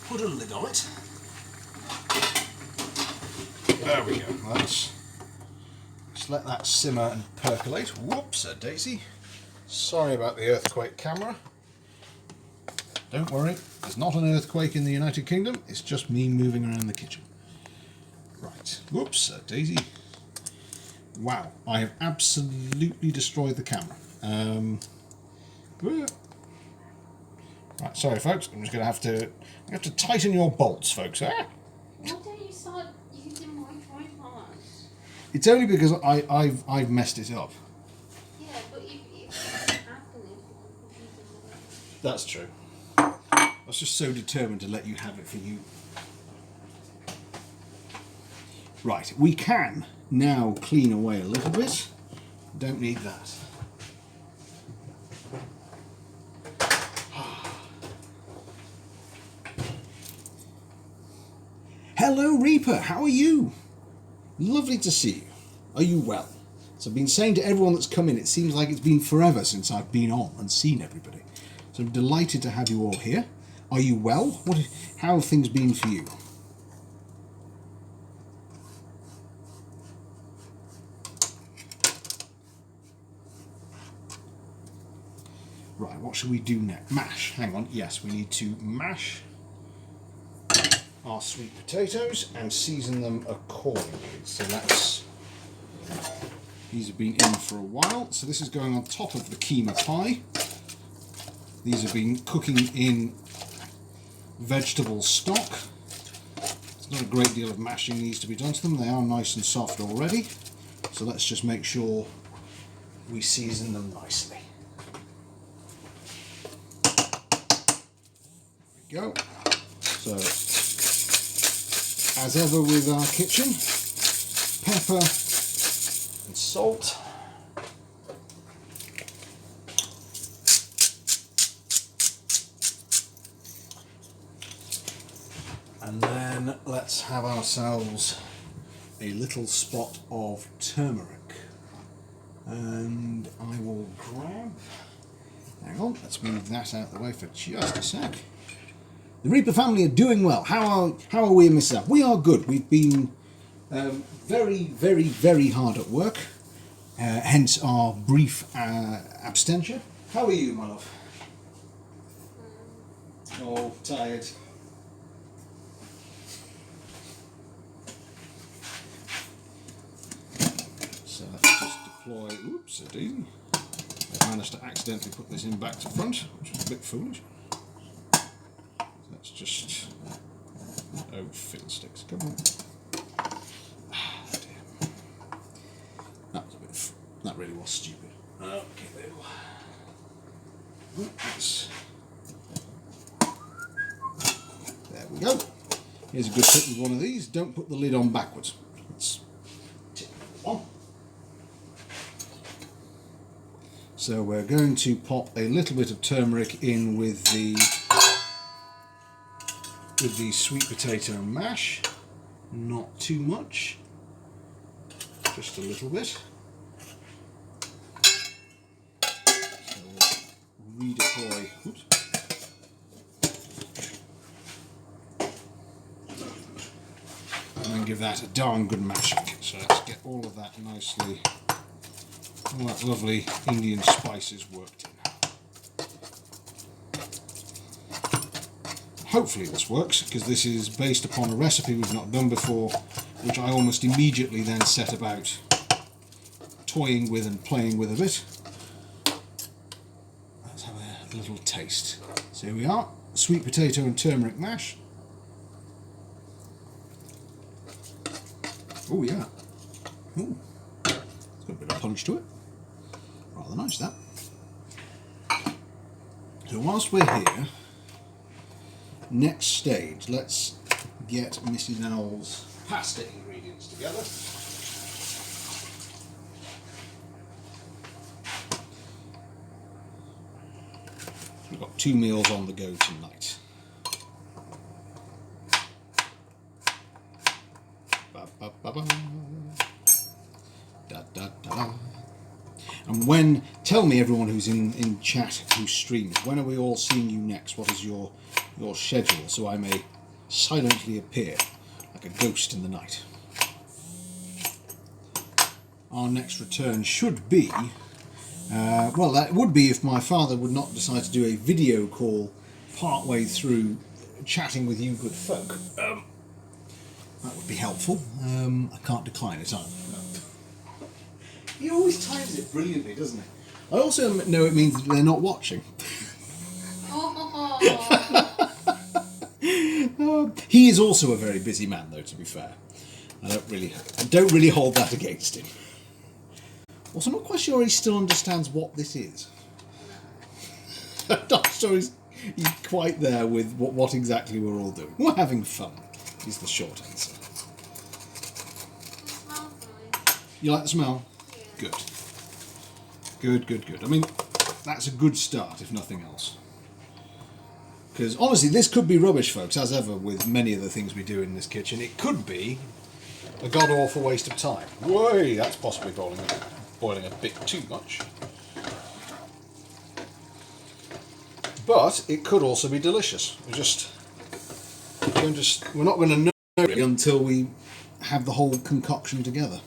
put a lid on it. There we go. Let's let that simmer and percolate. Whoops, a daisy. Sorry about the earthquake camera. Don't worry, there's not an earthquake in the United Kingdom. It's just me moving around the kitchen. Right. Whoops, a daisy. Wow, I have absolutely destroyed the camera. Right, sorry folks, I'm just going to have to tighten your bolts, folks. Why don't you start using my tripod? It's only because I've messed it up. Yeah, but if it happened, That's true. I was just so determined to let you have it for you. Right, we can now clean away a little bit. Don't need that. Hello Reaper, how are you? Lovely to see you. Are you well? So I've been saying to everyone that's come in, it seems like it's been forever since I've been on and seen everybody. So I'm delighted to have you all here. Are you well? How have things been for you? Right, what should we do next? Mash. Hang on. Yes, we need to mash our sweet potatoes and season them accordingly. So these have been in for a while. So this is going on top of the Keema Pie. These have been cooking in vegetable stock. There's not a great deal of mashing needs to be done to them. They are nice and soft already. So let's just make sure we season them nicely. There we go. So, as ever with our kitchen, pepper and salt. And then let's have ourselves a little spot of turmeric. And I will grab, hang on, let's move that out of the way for just a sec. The Reaper family are doing well. How are we in this up? We are good. We've been very, very, very hard at work. Hence our brief abstention. How are you, my love? Oh, tired. So let's just deploy. Oops, a daisy. I managed to accidentally put this in back to front, which was a bit foolish. Let's just. Oh, fiddlesticks. Come on. Ah, dear. That was a bit. That really was stupid. Okay, there we go. Here's a good tip with one of these. Don't put the lid on backwards. That's tip number one. So we're going to pop a little bit of turmeric in with the sweet potato mash. Not too much, just a little bit. So we'll redeploy. Oops. And then give that a darn good mashing. So let's get all of that nicely, all that lovely Indian spices worked in. Hopefully this works, because this is based upon a recipe we've not done before, which I almost immediately then set about toying with and playing with a bit. Let's have a little taste. So here we are, sweet potato and turmeric mash. Oh yeah. Ooh. It's got a bit of punch to it. Rather nice, that. So whilst we're here, next stage, let's get Mrs. Owl's pasta ingredients together. We've got 2 meals on the go tonight. Ba, ba, ba. Da, da, da. And tell me, everyone who's in chat, who streams, when are we all seeing you next? What is your schedule, so I may silently appear like a ghost in the night? Our next return should be, well, that would be if my father would not decide to do a video call partway through chatting with you good folk. That would be helpful. I can't decline it either. No. He always times it brilliantly, doesn't he? I also know it means that they're not watching. He is also a very busy man, though, to be fair. I don't really hold that against him. Also, I'm not quite sure he still understands what this is. I'm not sure he's quite there with what exactly we're all doing. We're having fun, is the short answer. You like the smell? Yeah. Good. I mean, that's a good start, if nothing else. Because honestly, this could be rubbish, folks, as ever with many of the things we do in this kitchen. It could be a god-awful waste of time. Whoa, that's possibly boiling a bit too much. But it could also be delicious. We're not going to know it until we have the whole concoction together.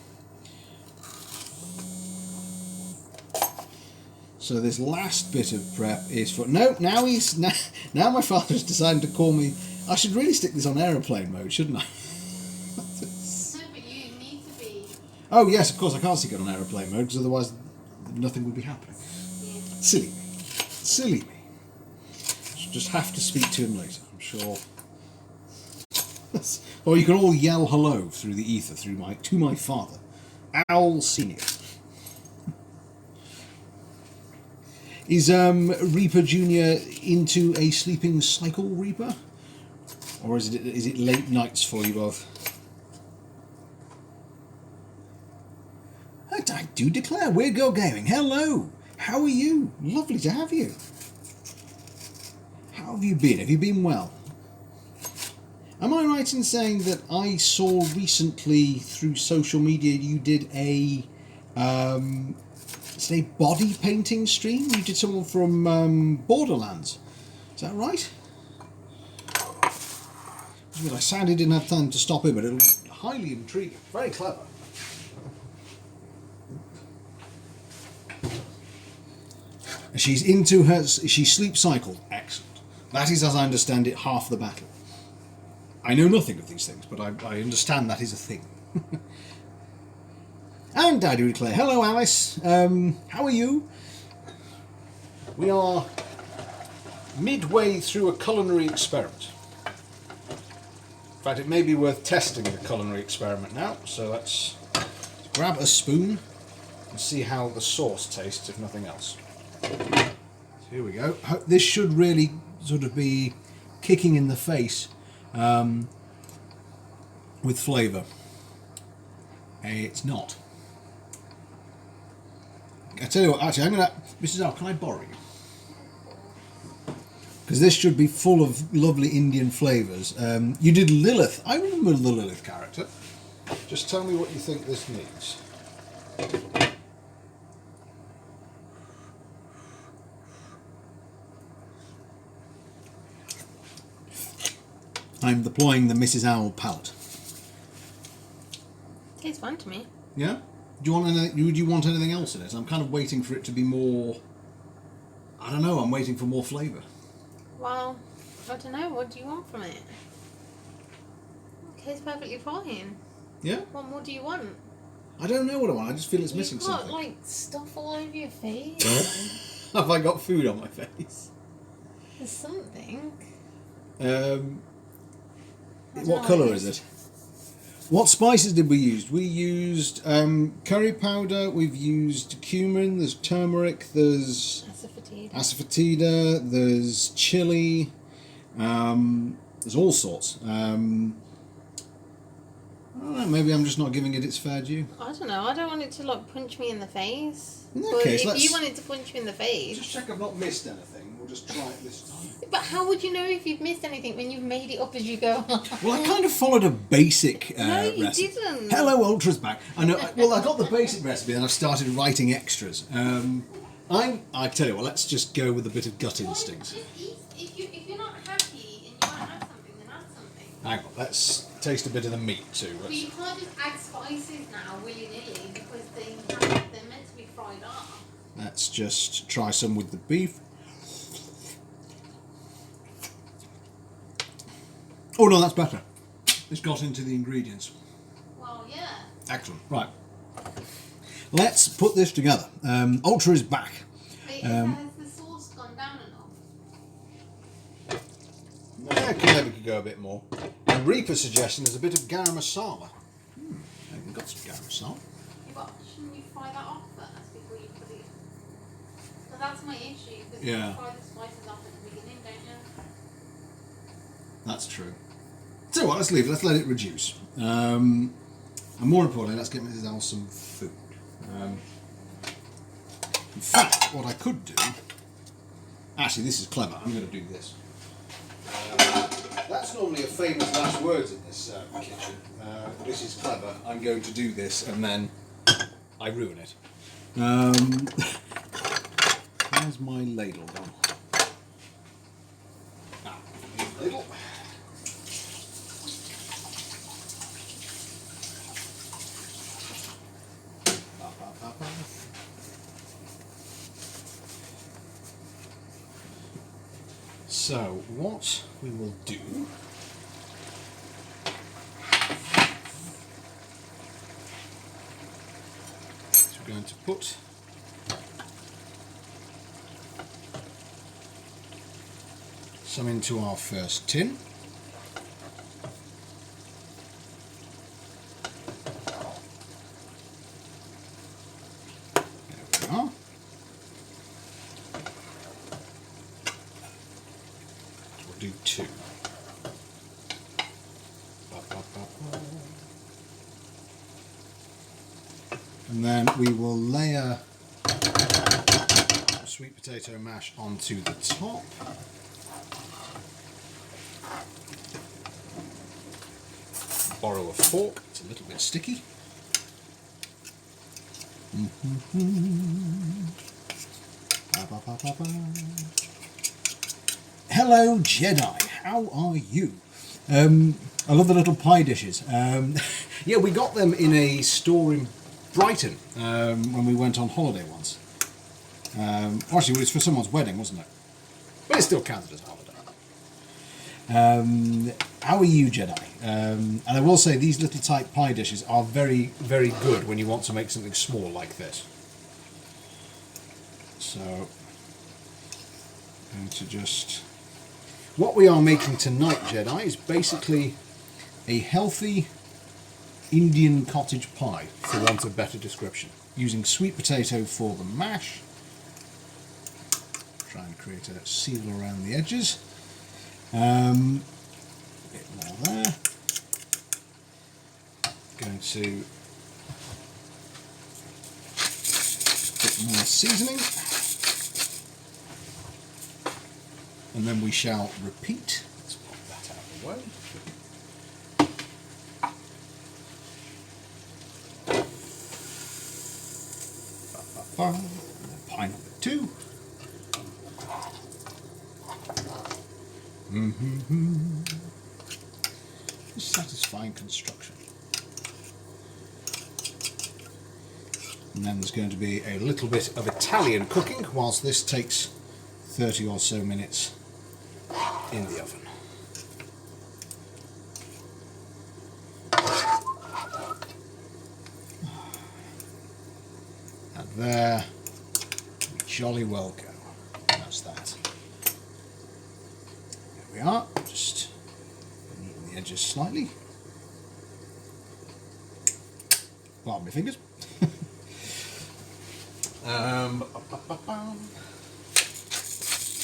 So this last bit of prep is for... No, now my father's decided to call me... I should really stick this on aeroplane mode, shouldn't I? No, but you need to be... Oh yes, of course, I can't stick it on aeroplane mode, because otherwise nothing would be happening. Yeah. Silly me. Should just have to speak to him later, I'm sure. Or you can all yell hello through the ether to my father. Owl Senior. Is Reaper Junior into a sleeping cycle, Reaper? Or is it late nights for you both? I do declare, Weird Girl Gaming. Hello! How are you? Lovely to have you. How have you been? Have you been well? Am I right in saying that I saw recently through social media you did a body painting stream? You did someone from Borderlands. Is that right? I sadly didn't have time to stop in, but it was highly intriguing. Very clever. She sleep cycled. Excellent. That is, as I understand it, half the battle. I know nothing of these things, but I understand that is a thing. And I do declare, hello Alice, how are you? We are midway through a culinary experiment. In fact, it may be worth testing the culinary experiment now, so let's grab a spoon and see how the sauce tastes, if nothing else. So here we go. This should really sort of be kicking in the face with flavour. It's not. I tell you what, actually, I'm gonna. Mrs. Al, can I borrow you? Because this should be full of lovely Indian flavours. You did Lilith. I remember the Lilith character. Just tell me what you think this needs. I'm deploying the Mrs. Owl palette. Tastes fun to me. Yeah? Do you want would you want anything else in it? I'm kind of waiting for it to be more... I don't know, I'm waiting for more flavour. Well, I don't know. What do you want from it? Okay, it's perfectly fine. Yeah? What more do you want? I don't know what I want, I just feel it's missing You've got, something. like, stuff all over your face. Have I got food on my face? There's something. What colour is it? What spices did we use? We used curry powder, we've used cumin, there's turmeric, there's asafoetida, there's chili, there's all sorts. I don't know, maybe I'm just not giving it its fair due. I don't know, I don't want it to like punch me in the face. In that case, if you want it to punch me in the face... Just check I've not missed anything, we'll just try it this time. But how would you know if you've missed anything when you've made it up as you go? Well, I kind of followed a basic No, you recipe. didn't. Hello, Ultra's back. I know. Well, I got the basic recipe and I've started writing extras. I tell you what, let's just go with a bit of gut instinct. If you're not happy and you want to add something, then add something. Hang on, let's taste a bit of the meat too. But you can't just add spices now willy-nilly because they're meant to be fried up. Let's just try some with the beef. Oh no, that's better. It's got into the ingredients. Well, yeah. Excellent. Right. Let's put this together. Ultra is back. Wait, has the sauce gone down enough? Maybe we could go a bit more. And Reaper's suggestion is a bit of garam masala. I haven't got some garam masala. Yeah, but shouldn't you fry that off first before you put it? So that's my issue. Because Yeah. you fry the spices off at the beginning, don't you? That's true. So what, let's leave it. Let's let it reduce. And more importantly, let's get Mrs. Al some food. In fact, what I could do... Actually, this is clever. I'm going to do this. That's normally a famous last words in this kitchen. This is clever. I'm going to do this and then I ruin it. Where's my ladle gone? Ladle. So what we will do is we're going to put some into our first tin. There we are. We'll do two. And then we will layer sweet potato mash onto the top. Borrow a fork, it's a little bit sticky. Hello Jedi, how are you? I love the little pie dishes. Yeah, we got them in a store in Brighton when we went on holiday once. Actually, it was for someone's wedding, wasn't it? But it still counted as a holiday. How are you, Jedi? And I will say these little tight pie dishes are very, very good when you want to make something small like this. So, I'm going to just... What we are making tonight, Jedi, is basically a healthy Indian cottage pie, for want of a better description. Using sweet potato for the mash. Try and create a seal around the edges. A bit more there. Going to put some more seasoning. And then we shall repeat. Let's pop that out of the way. Pie number 2. Satisfying construction. And then there's going to be a little bit of Italian cooking whilst this takes 30 or so minutes in the oven. And there we jolly well go. That's that. There we are, just neaten the edges slightly. Pardon my fingers.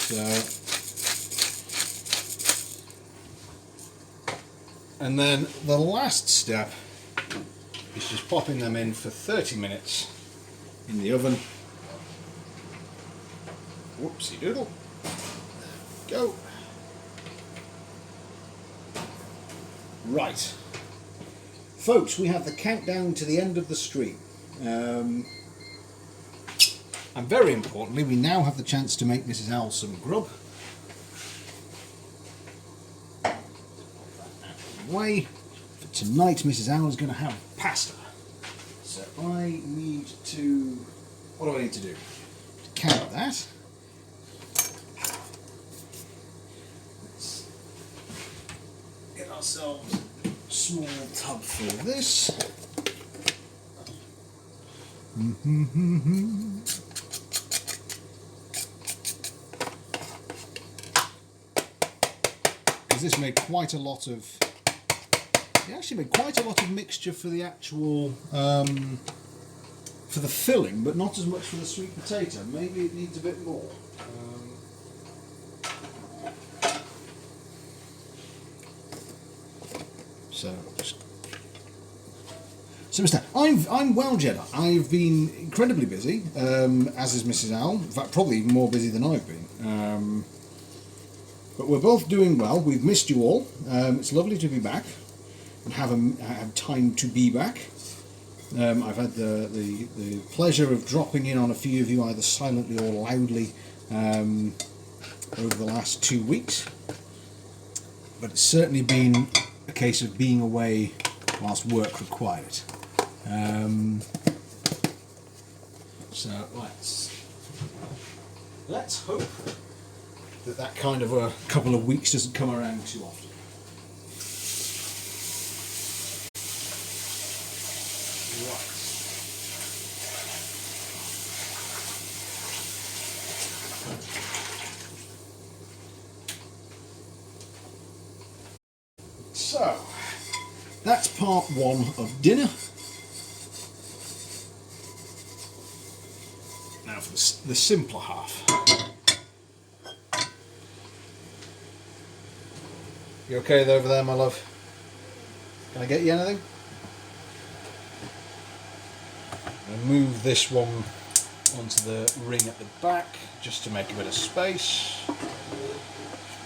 So, and then the last step is just popping them in for 30 minutes in the oven. Whoopsie doodle. Go. Right. Folks, we have the countdown to the end of the stream. And very importantly, we now have the chance to make Mrs. Owl some grub. Put that out of the way. For tonight, Mrs. Owl is going to have pasta. So I need to... What do I need to do? To count that. Let's get ourselves a small tub for this. This made quite a lot of. It actually made quite a lot of mixture for the actual for the filling, but not as much for the sweet potato. Maybe it needs a bit more. So Mr. I'm well, Jedi. I've been incredibly busy, as is Mrs. Owl. In fact, probably even more busy than I've been. But we're both doing well. We've missed you all. It's lovely to be back and have time to be back. I've had the pleasure of dropping in on a few of you either silently or loudly over the last 2 weeks. But it's certainly been a case of being away whilst work required it. So let's hope that kind of a couple of weeks doesn't come around too often. Right. So, that's part 1 of dinner. Now for the simpler half. You okay over there, my love? Can I get you anything? I'm going to move this one onto the ring at the back just to make a bit of space.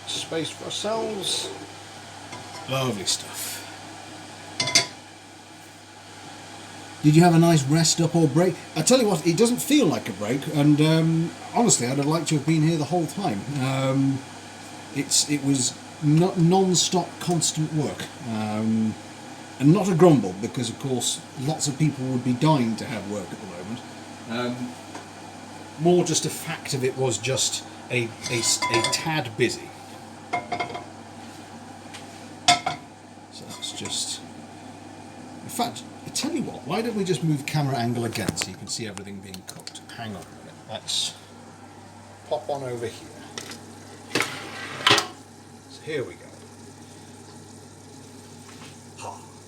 Space for ourselves. Lovely stuff. Did you have a nice rest up or break? I tell you what, it doesn't feel like a break, and honestly, I'd have liked to have been here the whole time. It was non-stop, constant work, and not a grumble, because of course lots of people would be dying to have work at the moment. More just a fact of it was just a tad busy. So that's just. In fact, I tell you what. Why don't we just move camera angle again so you can see everything being cooked? Hang on a minute. Let's pop on over here. Here we go.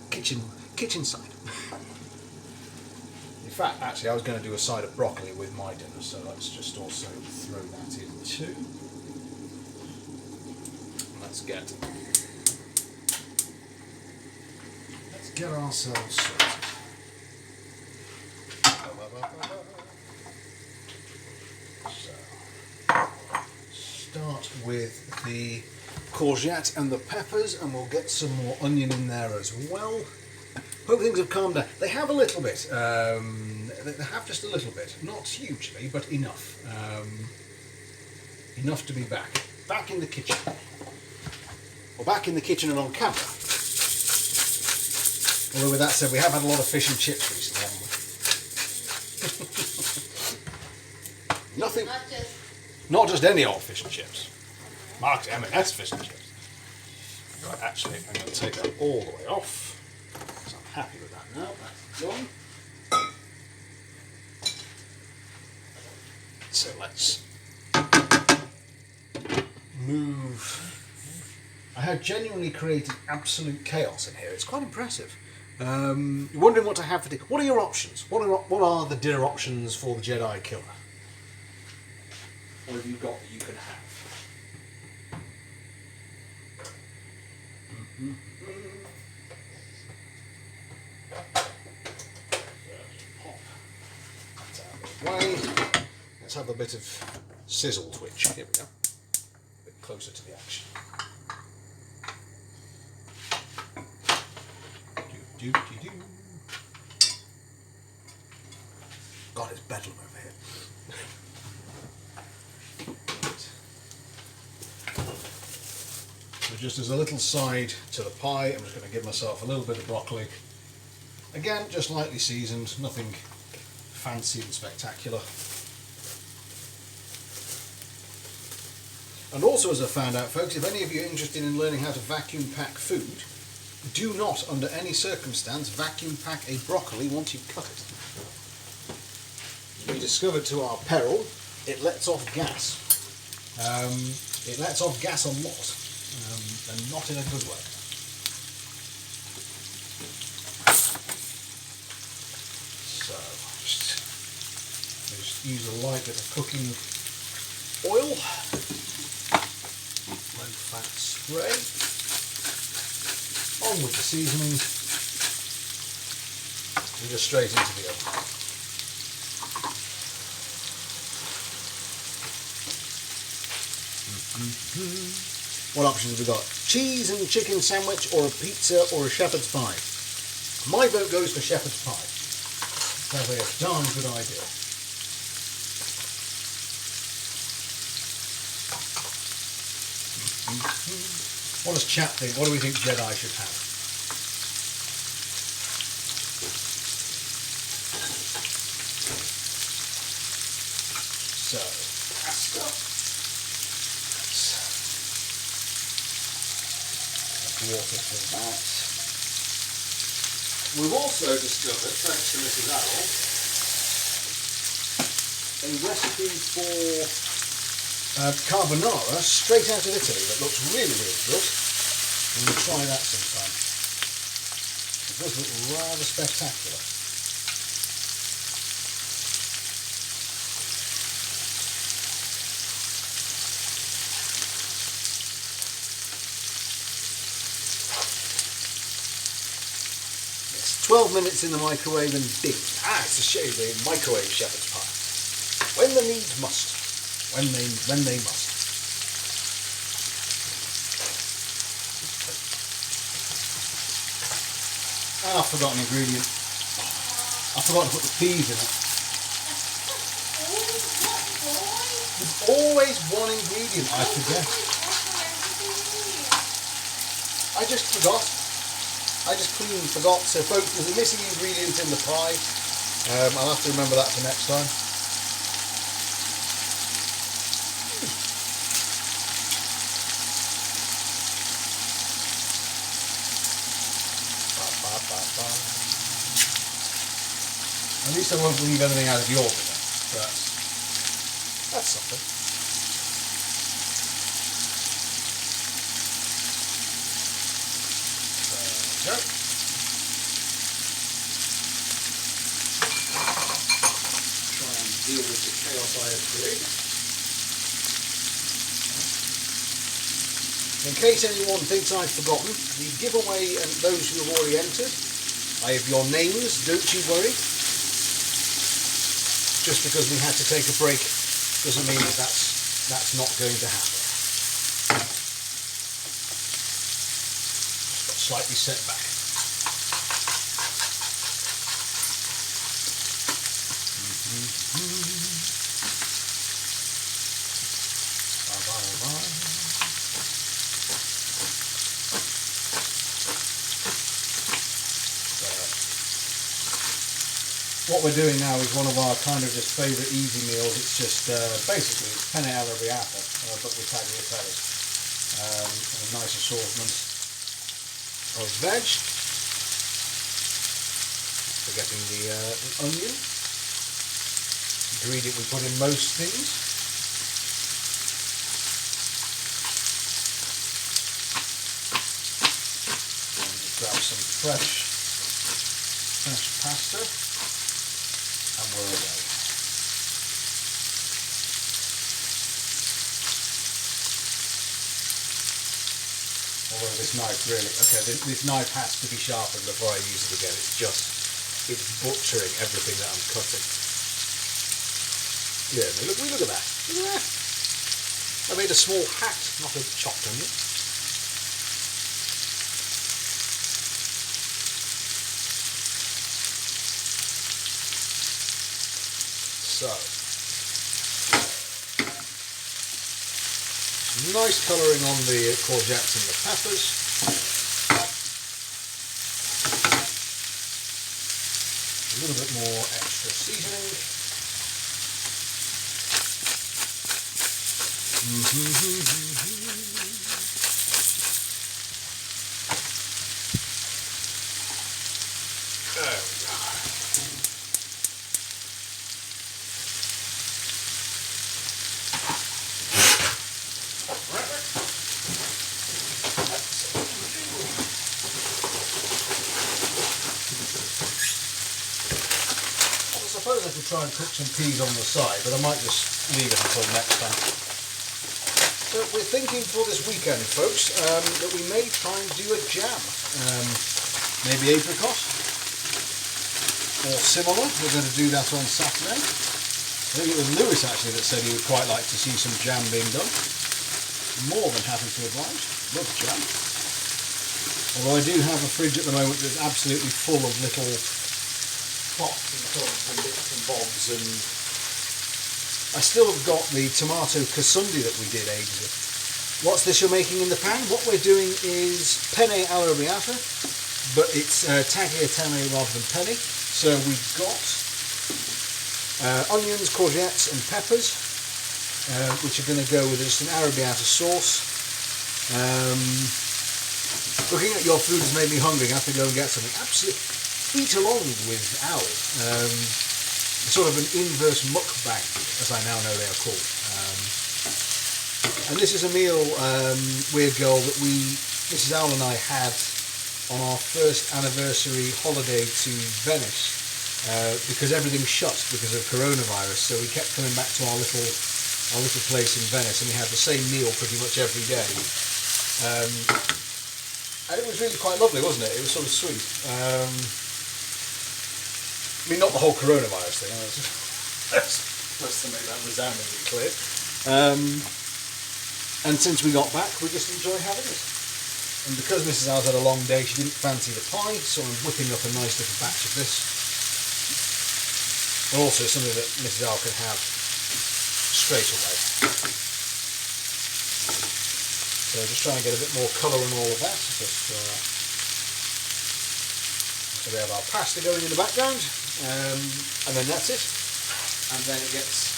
Kitchen side. In fact, actually, I was going to do a side of broccoli with my dinner, so let's just also throw that in too. Let's get ourselves sorted. Start with the courgette and the peppers, and we'll get some more onion in there as well. Hope things have calmed down. They have a little bit. They have just a little bit, not hugely, but enough. Enough to be back in the kitchen, or back in the kitchen and on camera. Although with that said, we have had a lot of fish and chips recently, haven't we? Nothing. Not just any old fish and chips. Marked M&S fish and chips. Right, actually, I'm going to take that all the way off. So I'm happy with that now. That's done. So let's move. I have genuinely created absolute chaos in here. It's quite impressive. You're wondering what to have for dinner. What are your options? What are the dinner options for the Jedi Killer? What have you got that you can have? Pop that out of the way. Let's have a bit of sizzle twitch. Here we go. A bit closer to the action. Do. God, it's bedlam over here. So just as a little side to the pie, I'm just going to give myself a little bit of broccoli. Again, just lightly seasoned, nothing fancy and spectacular. And also, as I found out, folks, if any of you are interested in learning how to vacuum pack food, do not, under any circumstance, vacuum pack a broccoli once you've cut it. We discovered to our peril, it lets off gas. It lets off gas a lot, and not in a good way. So, just use a light bit of cooking oil, low fat spray. On with the seasoning, and just straight into the oven. What options have we got? Cheese and chicken sandwich, or a pizza, or a shepherd's pie? My vote goes for shepherd's pie. Sounds like a darn good idea. What does chat think? What do we think Jedi should have? So, pasta. Let's water for that. We've also discovered, thanks to Mrs. Arrow, a recipe for carbonara straight out of Italy that looks really, really good. We'll try that sometime. It does look rather spectacular. It's 12 minutes in the microwave and bing. It's a shame, the microwave shepherd's pie. When the needs must. When they must. And I've forgotten an ingredient. I forgot to put the peas in it. There's always one ingredient I forget. I just forgot. I just clean forgot. So folks, there's a missing ingredient in the pie. I'll have to remember that for next time. At least I won't leave anything out of your dinner. So that's something. There we go. Try and deal with the chaos I have created. In case anyone thinks I've forgotten, the giveaway and those who have already entered, I have your names, don't you worry. Just because we had to take a break doesn't mean that that's not going to happen. Just got slightly set back. What we're doing now is one of our kind of just favourite easy meals. It's just basically it's penne alla riata, but with tagliatelle. And a nice assortment of veg. Forgetting the onion, ingredient we put in most things. And just grab some fresh pasta. And we're away. Although this knife really, this knife has to be sharpened before I use it again. It's butchering everything that I'm cutting. Yeah, look at that. Look at that. I made a small hat, not a chopped onion. So, nice colouring on the courgettes and the peppers. A little bit more extra seasoning. There we go. I suppose I could try and cook some peas on the side, but I might just leave it until next time. So we're thinking for this weekend, folks, that we may try and do a jam. Maybe apricot or similar. We're going to do that on Saturday. I think it was Lewis actually that said he would quite like to see some jam being done. More than happy to oblige. Love jam. Although I do have a fridge at the moment that's absolutely full of little pots and tubs and bits and bobs, and I still have got the tomato casundi that we did ages ago. What's this you're making in the pan? What we're doing is penne alla riata, but it's tagliatelle rather than penne. So we've got onions, courgettes and peppers, which are going to go with just an arrabbiata sauce. Looking at your food has made me hungry. I have to go and get something. Absolutely eat along with Al. Sort of an inverse mukbang, as I now know they are called. And this is a meal, Weird Girl, that Mrs. Al and I had on our first anniversary holiday to Venice, because everything shut because of coronavirus. So we kept coming back to our little place in Venice, and we had the same meal pretty much every day. And it was really quite lovely, wasn't it? It was sort of sweet. I mean, not the whole coronavirus thing. Let's make that resoundingly clear. And since we got back, we just enjoy having it. And because Mrs. Al's had a long day, she didn't fancy the pie, so I'm whipping up a nice little batch of this. But also something that Mrs. Al can have straight away. So just trying to get a bit more colour and all of that. So we have our pasta going in the background, and then that's it. And then it gets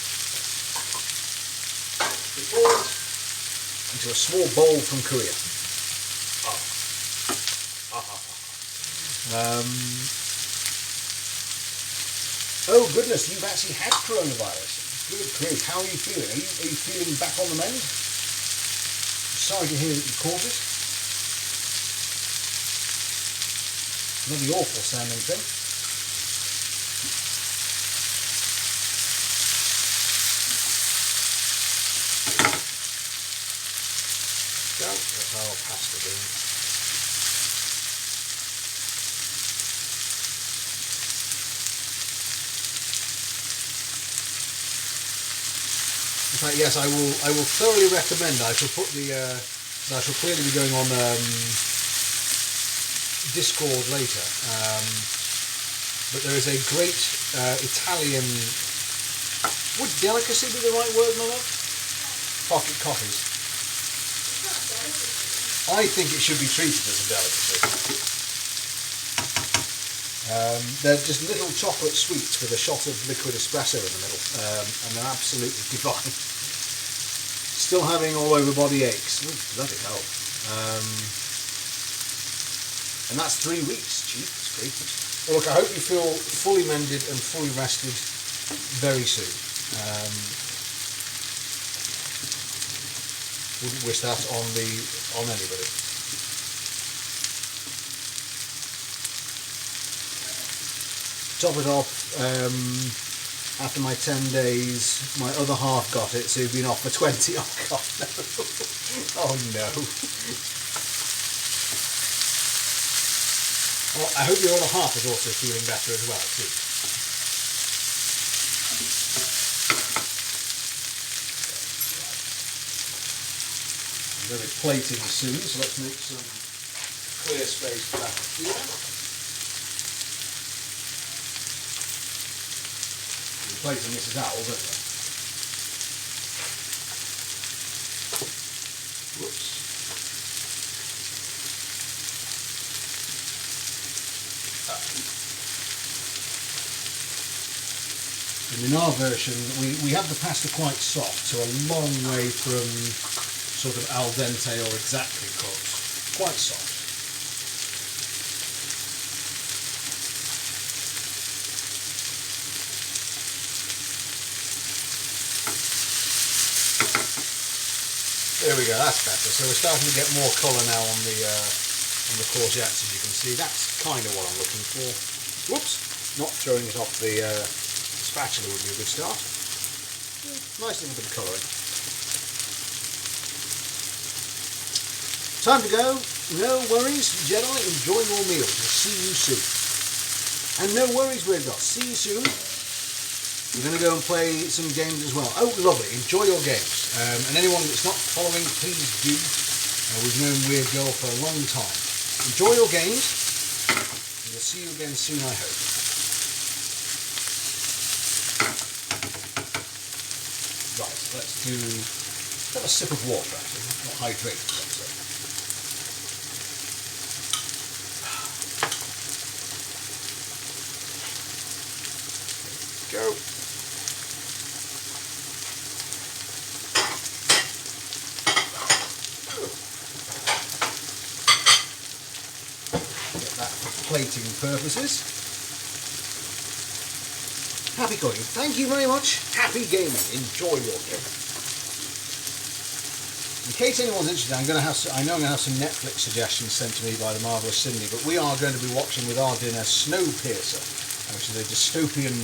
poured into a small bowl from Korea. Oh goodness, you've actually had coronavirus. Good grief, how are you feeling? Are you feeling back on the mend? Sorry to hear that you caught it. Bloody awful sounding thing. Go, that's our pasta bean. In fact, yes, I will thoroughly recommend. I shall put the. I shall clearly be going on Discord later. But there is a great Italian. Would delicacy be the right word, my love? Pocket coffees. I think it should be treated as a delicacy. They're just little chocolate sweets with a shot of liquid espresso in the middle, and they're absolutely divine. Still having all over body aches. Ooh, bloody hell. And that's 3 weeks. Jesus Christ. Well, look, I hope you feel fully mended and fully rested very soon. Wouldn't wish that on anybody. Top it off, after my 10 days, my other half got it, so he's been off for 20. Oh God, no. Oh no. Well, I hope your other half is also feeling better as well, too. I'm going to be plating soon, so let's make some clear space for that here. We're plating Mrs. Owl, don't we? Whoops. And in our version, we have the pasta quite soft, so a long way from sort of al dente or exactly cooked. Quite soft. There we go, that's better. So we're starting to get more colour now on the courgettes, as you can see. That's kind of what I'm looking for. Whoops! Not throwing it off the spatula would be a good start. Nice little bit of colouring. Time to go. No worries, Jedi. Enjoy your meal. We'll see you soon. And no worries, we've got. See you soon. We're going to go and play some games as well. Oh, lovely. Enjoy your games. And anyone that's not following, please do. We've known Weird Girl for a long time. Enjoy your games. And we'll see you again soon, I hope. Right, let's have a sip of water, actually. Not hydrated, let's say. Go. Get that for plating purposes. Happy cooking. Thank you very much. Happy gaming. Enjoy your game. In case anyone's interested, I know I'm going to have some Netflix suggestions sent to me by the marvellous Cindy, but we are going to be watching with our dinner Snowpiercer, which is a dystopian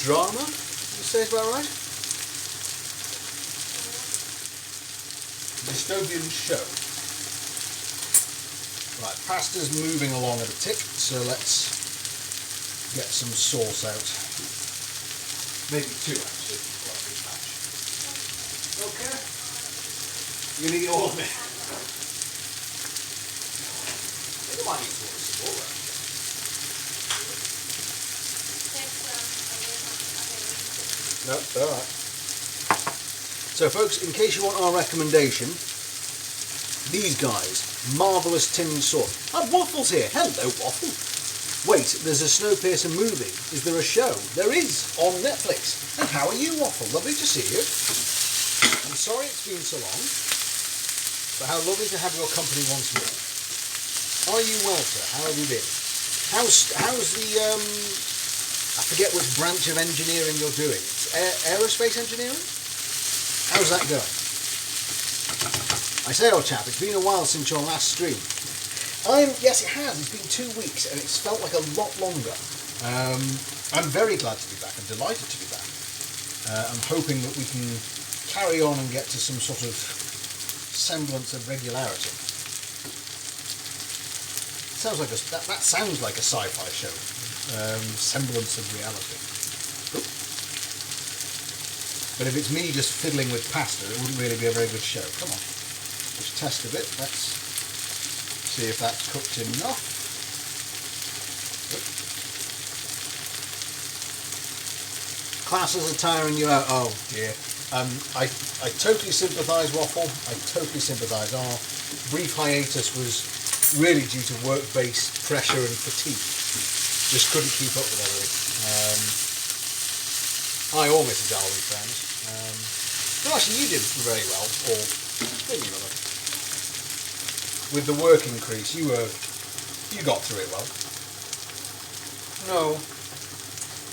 drama. Did you say it's about right? Dystopian show. Right, pasta's moving along at a tick, so let's get some sauce out. Maybe 2 actually, quite a big batch. Okay. You're going to eat all of it. I think I might eat some more actually. No, alright. So folks, in case you want our recommendation, these guys, marvellous tinned sauce. I have Waffles here. Hello, Waffle. Wait, there's a Snowpiercer movie. Is there a show? There is, on Netflix. And how are you, Waffle? Lovely to see you. I'm sorry it's been so long, but how lovely to have your company once more. Are you well, sir? How have you been? How's the, I forget which branch of engineering you're doing. It's aerospace engineering? How's that going? I say, old chap, it's been a while since your last stream. Yes, it has. It's been 2 weeks, and it's felt like a lot longer. I'm very glad to be back. I'm delighted to be back. I'm hoping that we can carry on and get to some sort of semblance of regularity. Sounds like that sounds like a sci-fi show. Semblance of reality. Ooh. But if it's me just fiddling with pasta, it wouldn't really be a very good show. Come on, just test a bit. Let's see if that's cooked enough. Classes are tiring you out. Oh dear. I totally sympathise, Waffle. I totally sympathise. Our brief hiatus was really due to work-based pressure and fatigue. Just couldn't keep up with everything. Hi, all Mrs. Allen friends. No, actually, you did very well, or didn't you, Mother? With the work increase, you got through it well. No.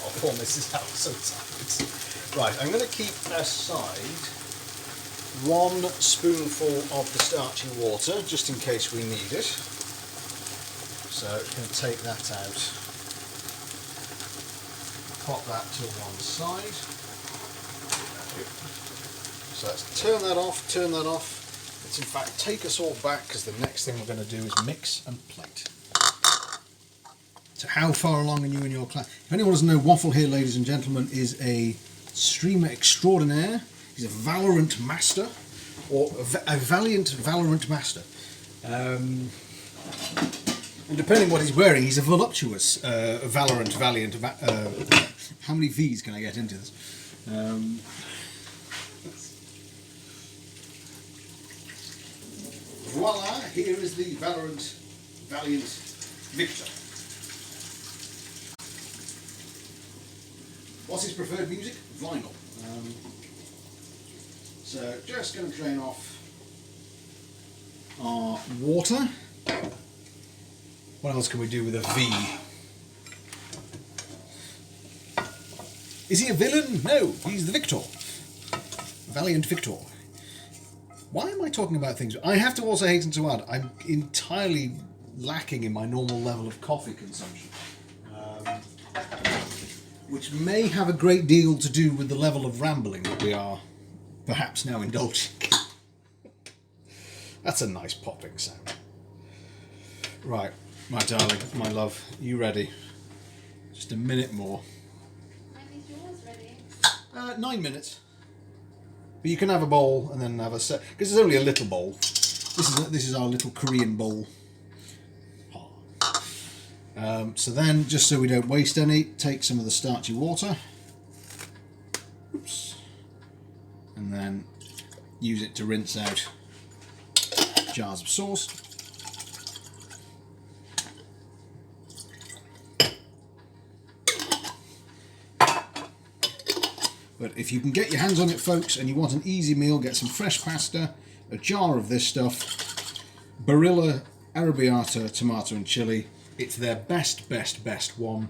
Oh, poor Mrs. Allen, so tired. Right, I'm going to keep aside 1 spoonful of the starchy water, just in case we need it. So I'm going to take that out. Pop that to one side. So let's turn that off, Let's in fact take us all back, because the next thing we're going to do is mix and plate. So how far along are you in your class? If anyone doesn't know, Waffle here, ladies and gentlemen, is a streamer extraordinaire. He's a Valorant master, or a valiant Valorant master. And depending what he's wearing, he's a voluptuous Valorant valiant. How many V's can I get into this? Voila, here is the Valorant Valiant Victor. What's his preferred music? Vinyl. So just going to drain off our water. What else can we do with a V? Is he a villain? No, he's the Victor. Valiant Victor. Why am I talking about things? I have to also hasten to add, I'm entirely lacking in my normal level of coffee consumption. Which may have a great deal to do with the level of rambling that we are perhaps now indulging. That's a nice popping sound. Right, my darling, my love, you ready? Just a minute more. When is yours ready? 9 minutes. But you can have a bowl and then have a set, because it's only a little bowl. This is our little Korean bowl. So then, just so we don't waste any, take some of the starchy water. Oops. And then use it to rinse out jars of sauce. But if you can get your hands on it, folks, and you want an easy meal, get some fresh pasta, a jar of this stuff, Barilla Arrabbiata tomato and chili. It's their best one,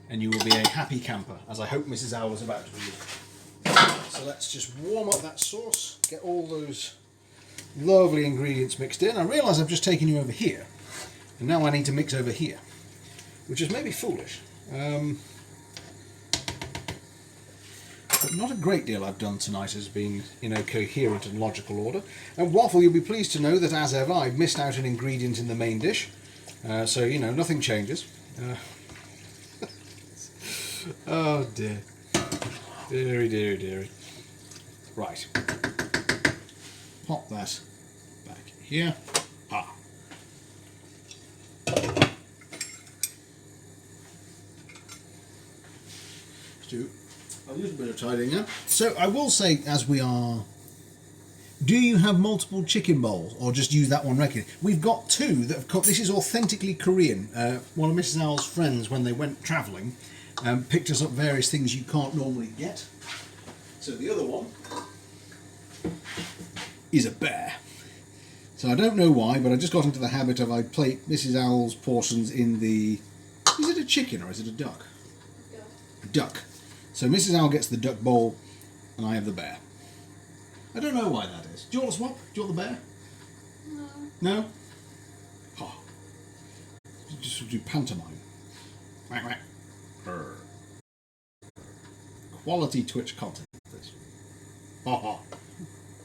and you will be a happy camper, as I hope Mrs. Owl is about to be. So let's just warm up that sauce, get all those lovely ingredients mixed in. I realise I've just taken you over here, and now I need to mix over here, which is maybe foolish. But not a great deal I've done tonight has been in a coherent and logical order. And Waffle, you'll be pleased to know that, as ever, I've missed out an ingredient in the main dish. So, you know, nothing changes. Oh dear. Deary. Right. Pop that back here. Do a little bit of tidying up. So I will say, as we are, do you have multiple chicken bowls, or just use that one regularly? We've got 2 that have come. This is authentically Korean. One of Mrs. Owl's friends, when they went travelling, picked us up various things you can't normally get. So the other one is a bear. So I don't know why, but I just got into the habit of, I plate Mrs. Owl's portions in the... Is it a chicken or is it a duck? A duck. So Mrs. Owl gets the duck bowl, and I have the bear. I don't know why that is. Do you want a swap? Do you want the bear? No. No? Ha. Just do pantomime. Quack, quack. Brr. Quality Twitch content. This. Ha ha.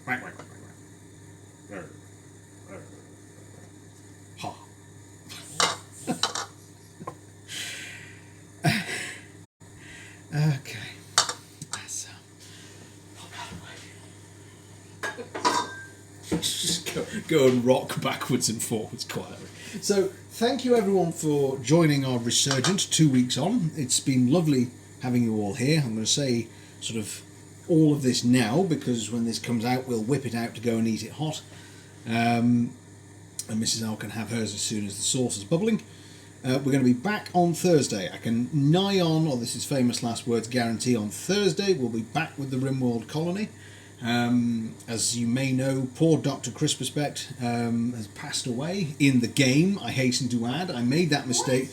Quack, quack, quack, quack. Brr. Brr. Ha. Okay. So, go and rock backwards and forwards quietly. So thank you everyone for joining our resurgent 2 weeks on. It's been lovely having you all here. I'm going to say sort of all of this now because when this comes out we'll whip it out to go and eat it hot. And Mrs. L can have hers as soon as the sauce is bubbling. We're going to be back on Thursday. I can nigh on, or this is famous last words, guarantee on Thursday we'll be back with the Rimworld colony. As you may know, poor Dr. Crisprespect has passed away in the game, I hasten to add. I made that mistake.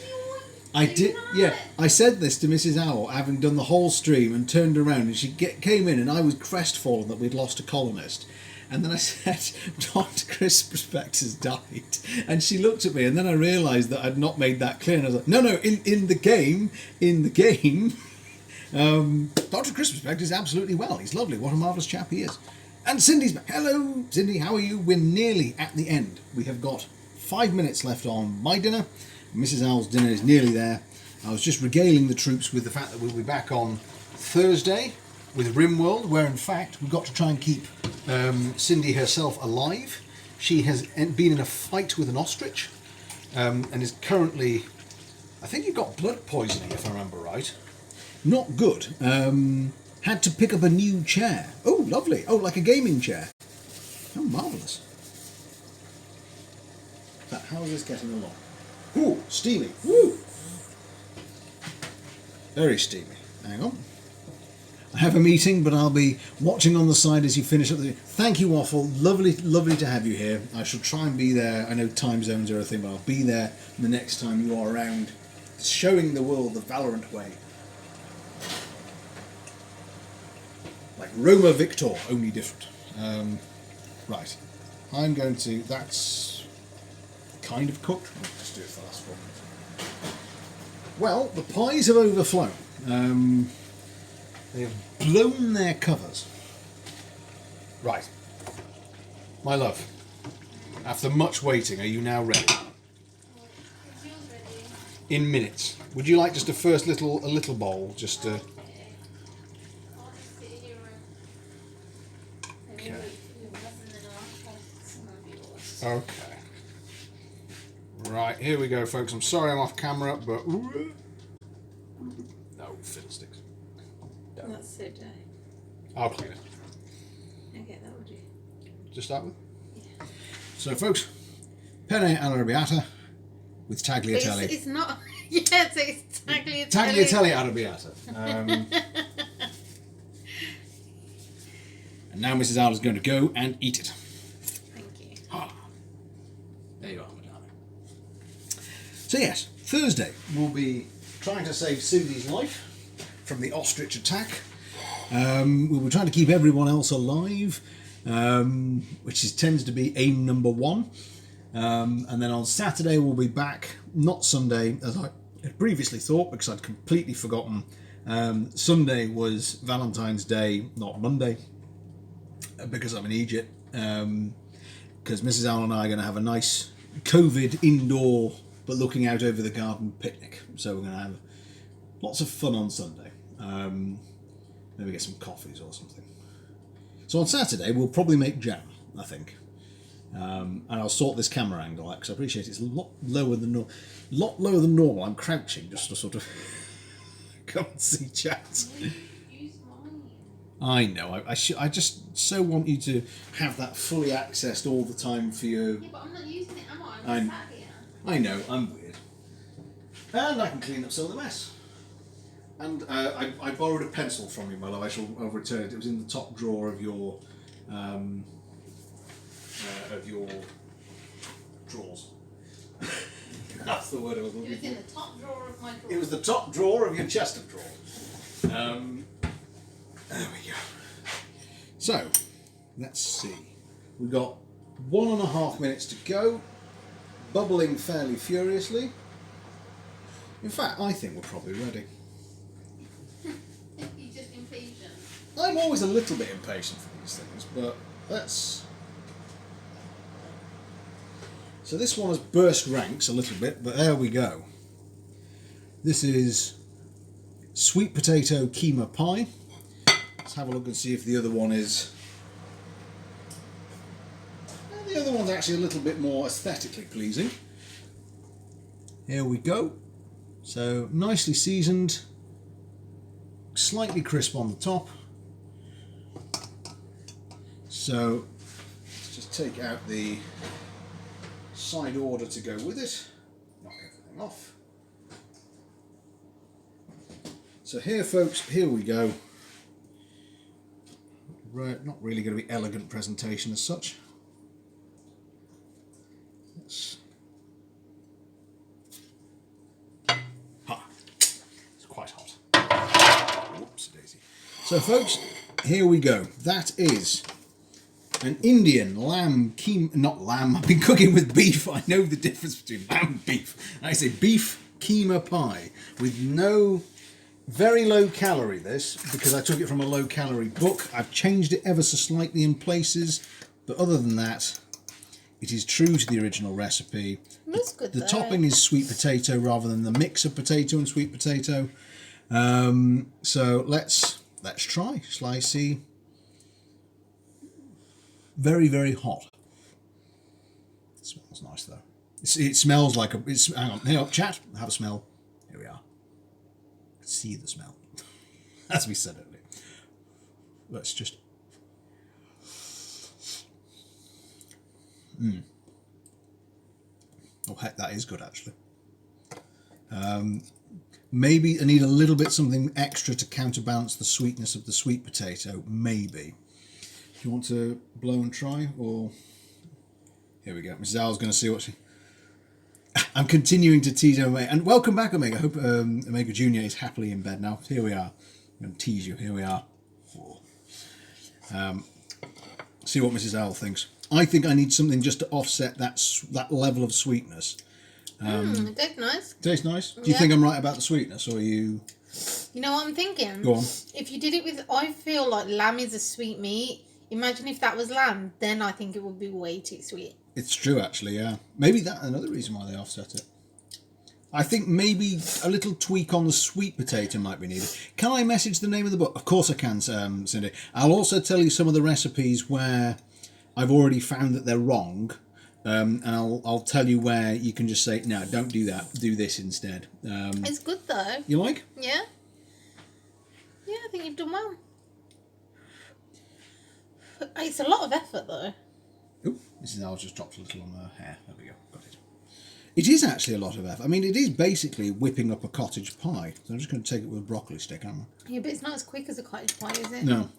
I did, yeah. I said this to Mrs. Owl, having done the whole stream, and turned around, and she came in, and I was crestfallen that we'd lost a colonist. And then I said, Dr. Crisprespect has died. And she looked at me, and then I realised that I'd not made that clear. And I was like, no, in the game, Dr. Crisprespect is absolutely well. He's lovely. What a marvellous chap he is. And Cindy's back. Hello, Cindy, how are you? We're nearly at the end. We have got 5 minutes left on my dinner. Mrs. Owl's dinner is nearly there. I was just regaling the troops with the fact that we'll be back on Thursday with Rimworld, where in fact we've got to try and keep Cindy herself alive. She has been in a fight with an ostrich and is currently, I think you've got blood poisoning if I remember right. Not good. Had to pick up a new chair. Oh, lovely. Oh, like a gaming chair. Oh, marvellous. How is this getting along? Ooh, steamy. Woo! Very steamy. Hang on. I have a meeting, but I'll be watching on the side as you finish up the... Thank you, Waffle. Lovely to have you here. I shall try and be there. I know time zones are a thing, but I'll be there the next time you are around, showing the world the Valorant way. Like Roma Victor, only different. Right. I'm going to... That's kind of cooked. I'll just do it fast for me. Well, the pies have overflown. They have blown their covers. Right. My love, after much waiting, are you now ready? Is yours ready? In minutes. Would you like just a little bowl, just to... I'll just sit here and... Okay. Okay. Okay. Right, here we go, folks. I'm sorry I'm off camera, but... No, fiddlesticks. That's so dirty. I'll clean it. Okay, that will do. To start with? Yeah. So, folks, penne all'arrabbiata with tagliatelle. It's not... Yeah, so it's tagliatelle. Tagliatelle arrabbiata. And now Mrs. Owl is going to go and eat it. Thank you. Ah, there you are, my darling. So yes, Thursday we'll be trying to save Cindy's life from the ostrich attack. We'll be trying to keep everyone else alive, which tends to be aim number one. And then on Saturday we'll be back, not Sunday, as I had previously thought, because I'd completely forgotten. Sunday was Valentine's Day, not Monday, because I'm in Egypt. Because Mrs. Owl and I are going to have a nice COVID indoor, but looking out over the garden picnic. So we're going to have lots of fun on Sunday. Maybe get some coffees or something. So on Saturday we'll probably make jam, I think. And I'll sort this camera angle out because I appreciate it's a lot lower than normal. I'm crouching just to sort of come and see chat. Use mine. I know. I just so want you to have that fully accessed all the time for you. Yeah, but I'm not using it, am I? I'm sat here. I know. I'm weird. And I can clean up some of the mess. And I borrowed a pencil from you, my love. I'll return it. It was in the top drawer of your drawers. That's the word I was looking for. It was in the top drawer of my drawer. It was the top drawer of your chest of drawers. There we go. So, let's see. We've got 1.5 minutes to go. Bubbling fairly furiously. In fact, I think we're probably ready. You're just impatient. I'm always a little bit impatient for these things, but let's... So this one has burst ranks a little bit, but there we go. This is sweet potato keema pie. Let's have a look and see if the other one is... The other one's actually a little bit more aesthetically pleasing. Here we go. So nicely seasoned, slightly crisp on the top. So let's just take out the side order to go with it. Knock everything off. So here, folks, here we go. Not really going to be elegant presentation as such. It's quite hot. Whoops, daisy. So, folks, here we go. That is an Indian lamb keema, not lamb. I've been cooking with beef. I know the difference between lamb and beef. I say beef keema pie with no. Very low calorie this, because I took it from a low calorie book. I've changed it ever so slightly in places, but other than that, it is true to the original recipe. That's good. The topping is sweet potato rather than the mix of potato and sweet potato. So let's try. Slicey. Very, very hot. It smells nice though. It smells like a. Hang on, here, chat. Have a smell. Here we are. See the smell, as we said earlier. Let's just. Oh heck, that is good actually. Maybe I need a little bit something extra to counterbalance the sweetness of the sweet potato. Maybe. Do you want to blow and try, or here we go. Mrs. Al's going to see what she. I'm continuing to tease Omega. And welcome back, Omega. I hope Omega Jr. is happily in bed now. Here we are. I'm going to tease you. Here we are. See what Mrs. Owl thinks. I think I need something just to offset that level of sweetness. Tastes nice. Tastes nice? Do you think I'm right about the sweetness, or are you... You know what I'm thinking? Go on. If you did it with... I feel like lamb is a sweet meat. Imagine if that was lamb, then I think it would be way too sweet. It's true, actually, yeah. Maybe that's another reason why they offset it. I think maybe a little tweak on the sweet potato might be needed. Can I message the name of the book? Of course I can, Cindy. I'll also tell you some of the recipes where I've already found that they're wrong. And I'll tell you where you can just say, no, don't do that. Do this instead. It's good, though. You like? Yeah. Yeah, I think you've done well. It's a lot of effort, though. Oop, Mrs. Al just dropped a little on her hair. There we go, got it. It is actually a lot of effort. I mean, it is basically whipping up a cottage pie. So I'm just going to take it with a broccoli stick, aren't I? Yeah, but it's not as quick as a cottage pie, is it? No.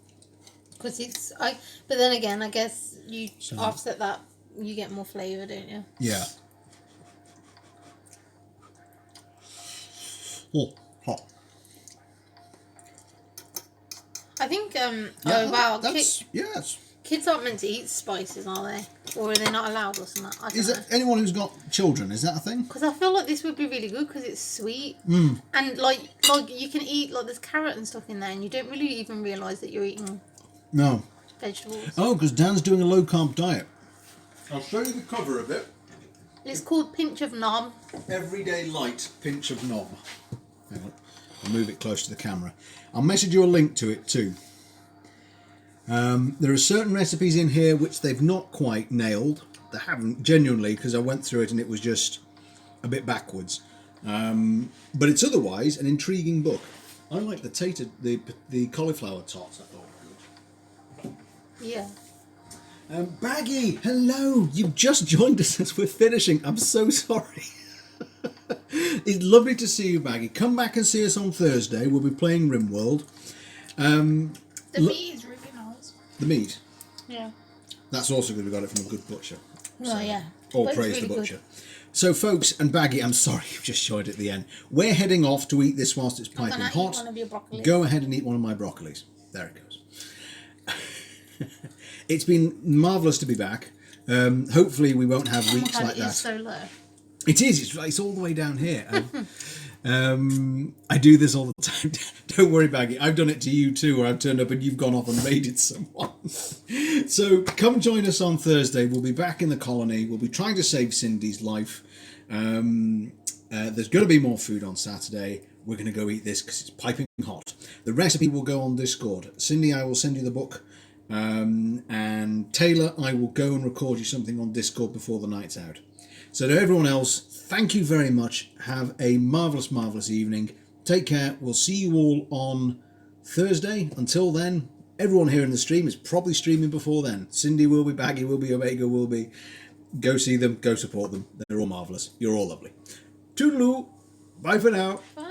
Because it's... But then again, I guess you offset that, you get more flavour, don't you? Yeah. Oh, hot. I think, Yeah, oh wow, yes. Kids aren't meant to eat spices, are they? Or are they not allowed or something? I don't know. Anyone who's got children, is that a thing? Because I feel like this would be really good because it's sweet. And like you can eat, like there's carrot and stuff in there and you don't really even realise that you're eating vegetables. Oh, because Dan's doing a low carb diet. I'll show you the cover of it. It's called Pinch of Nom. Everyday Light Pinch of Nom. Hang on. I'll move it close to the camera. I'll message you a link to it too. There are certain recipes in here which they've not quite nailed. They haven't, genuinely, because I went through it and it was just a bit backwards. But it's otherwise an intriguing book. I like the cauliflower tots. I thought were good. Yeah. Baggy, hello. You've just joined us as we're finishing. I'm so sorry. It's lovely to see you, Baggy. Come back and see us on Thursday. We'll be playing RimWorld. The meat is really nice. The meat? Yeah. That's also good. We got it from a good butcher. Oh, yeah. All But praise it's the really butcher. So, folks, and Baggy, I'm sorry, you've just joined at the end. We're heading off to eat this whilst it's piping hot. Eat one of your broccolis. Go ahead and eat one of my broccolis. There it goes. It's been marvellous to be back. Hopefully we won't have weeks like that. It is so low. It is. It's all the way down here. I do this all the time. Don't worry, Baggy. I've done it to you too, where I've turned up and you've gone off and raided someone. So come join us on Thursday. We'll be back in the colony. We'll be trying to save Cindy's life. There's going to be more food on Saturday. We're going to go eat this because it's piping hot. The recipe will go on Discord. Cindy, I will send you the book And Taylor, I will go and record you something on Discord before the night's out. So to everyone else, thank you very much. Have a marvellous, marvellous evening. Take care. We'll see you all on Thursday. Until then, everyone here in the stream is probably streaming before then. Cindy will be, Baggy will be, Omega will be. Go see them. Go support them. They're all marvellous. You're all lovely. Toodaloo. Bye for now. Bye.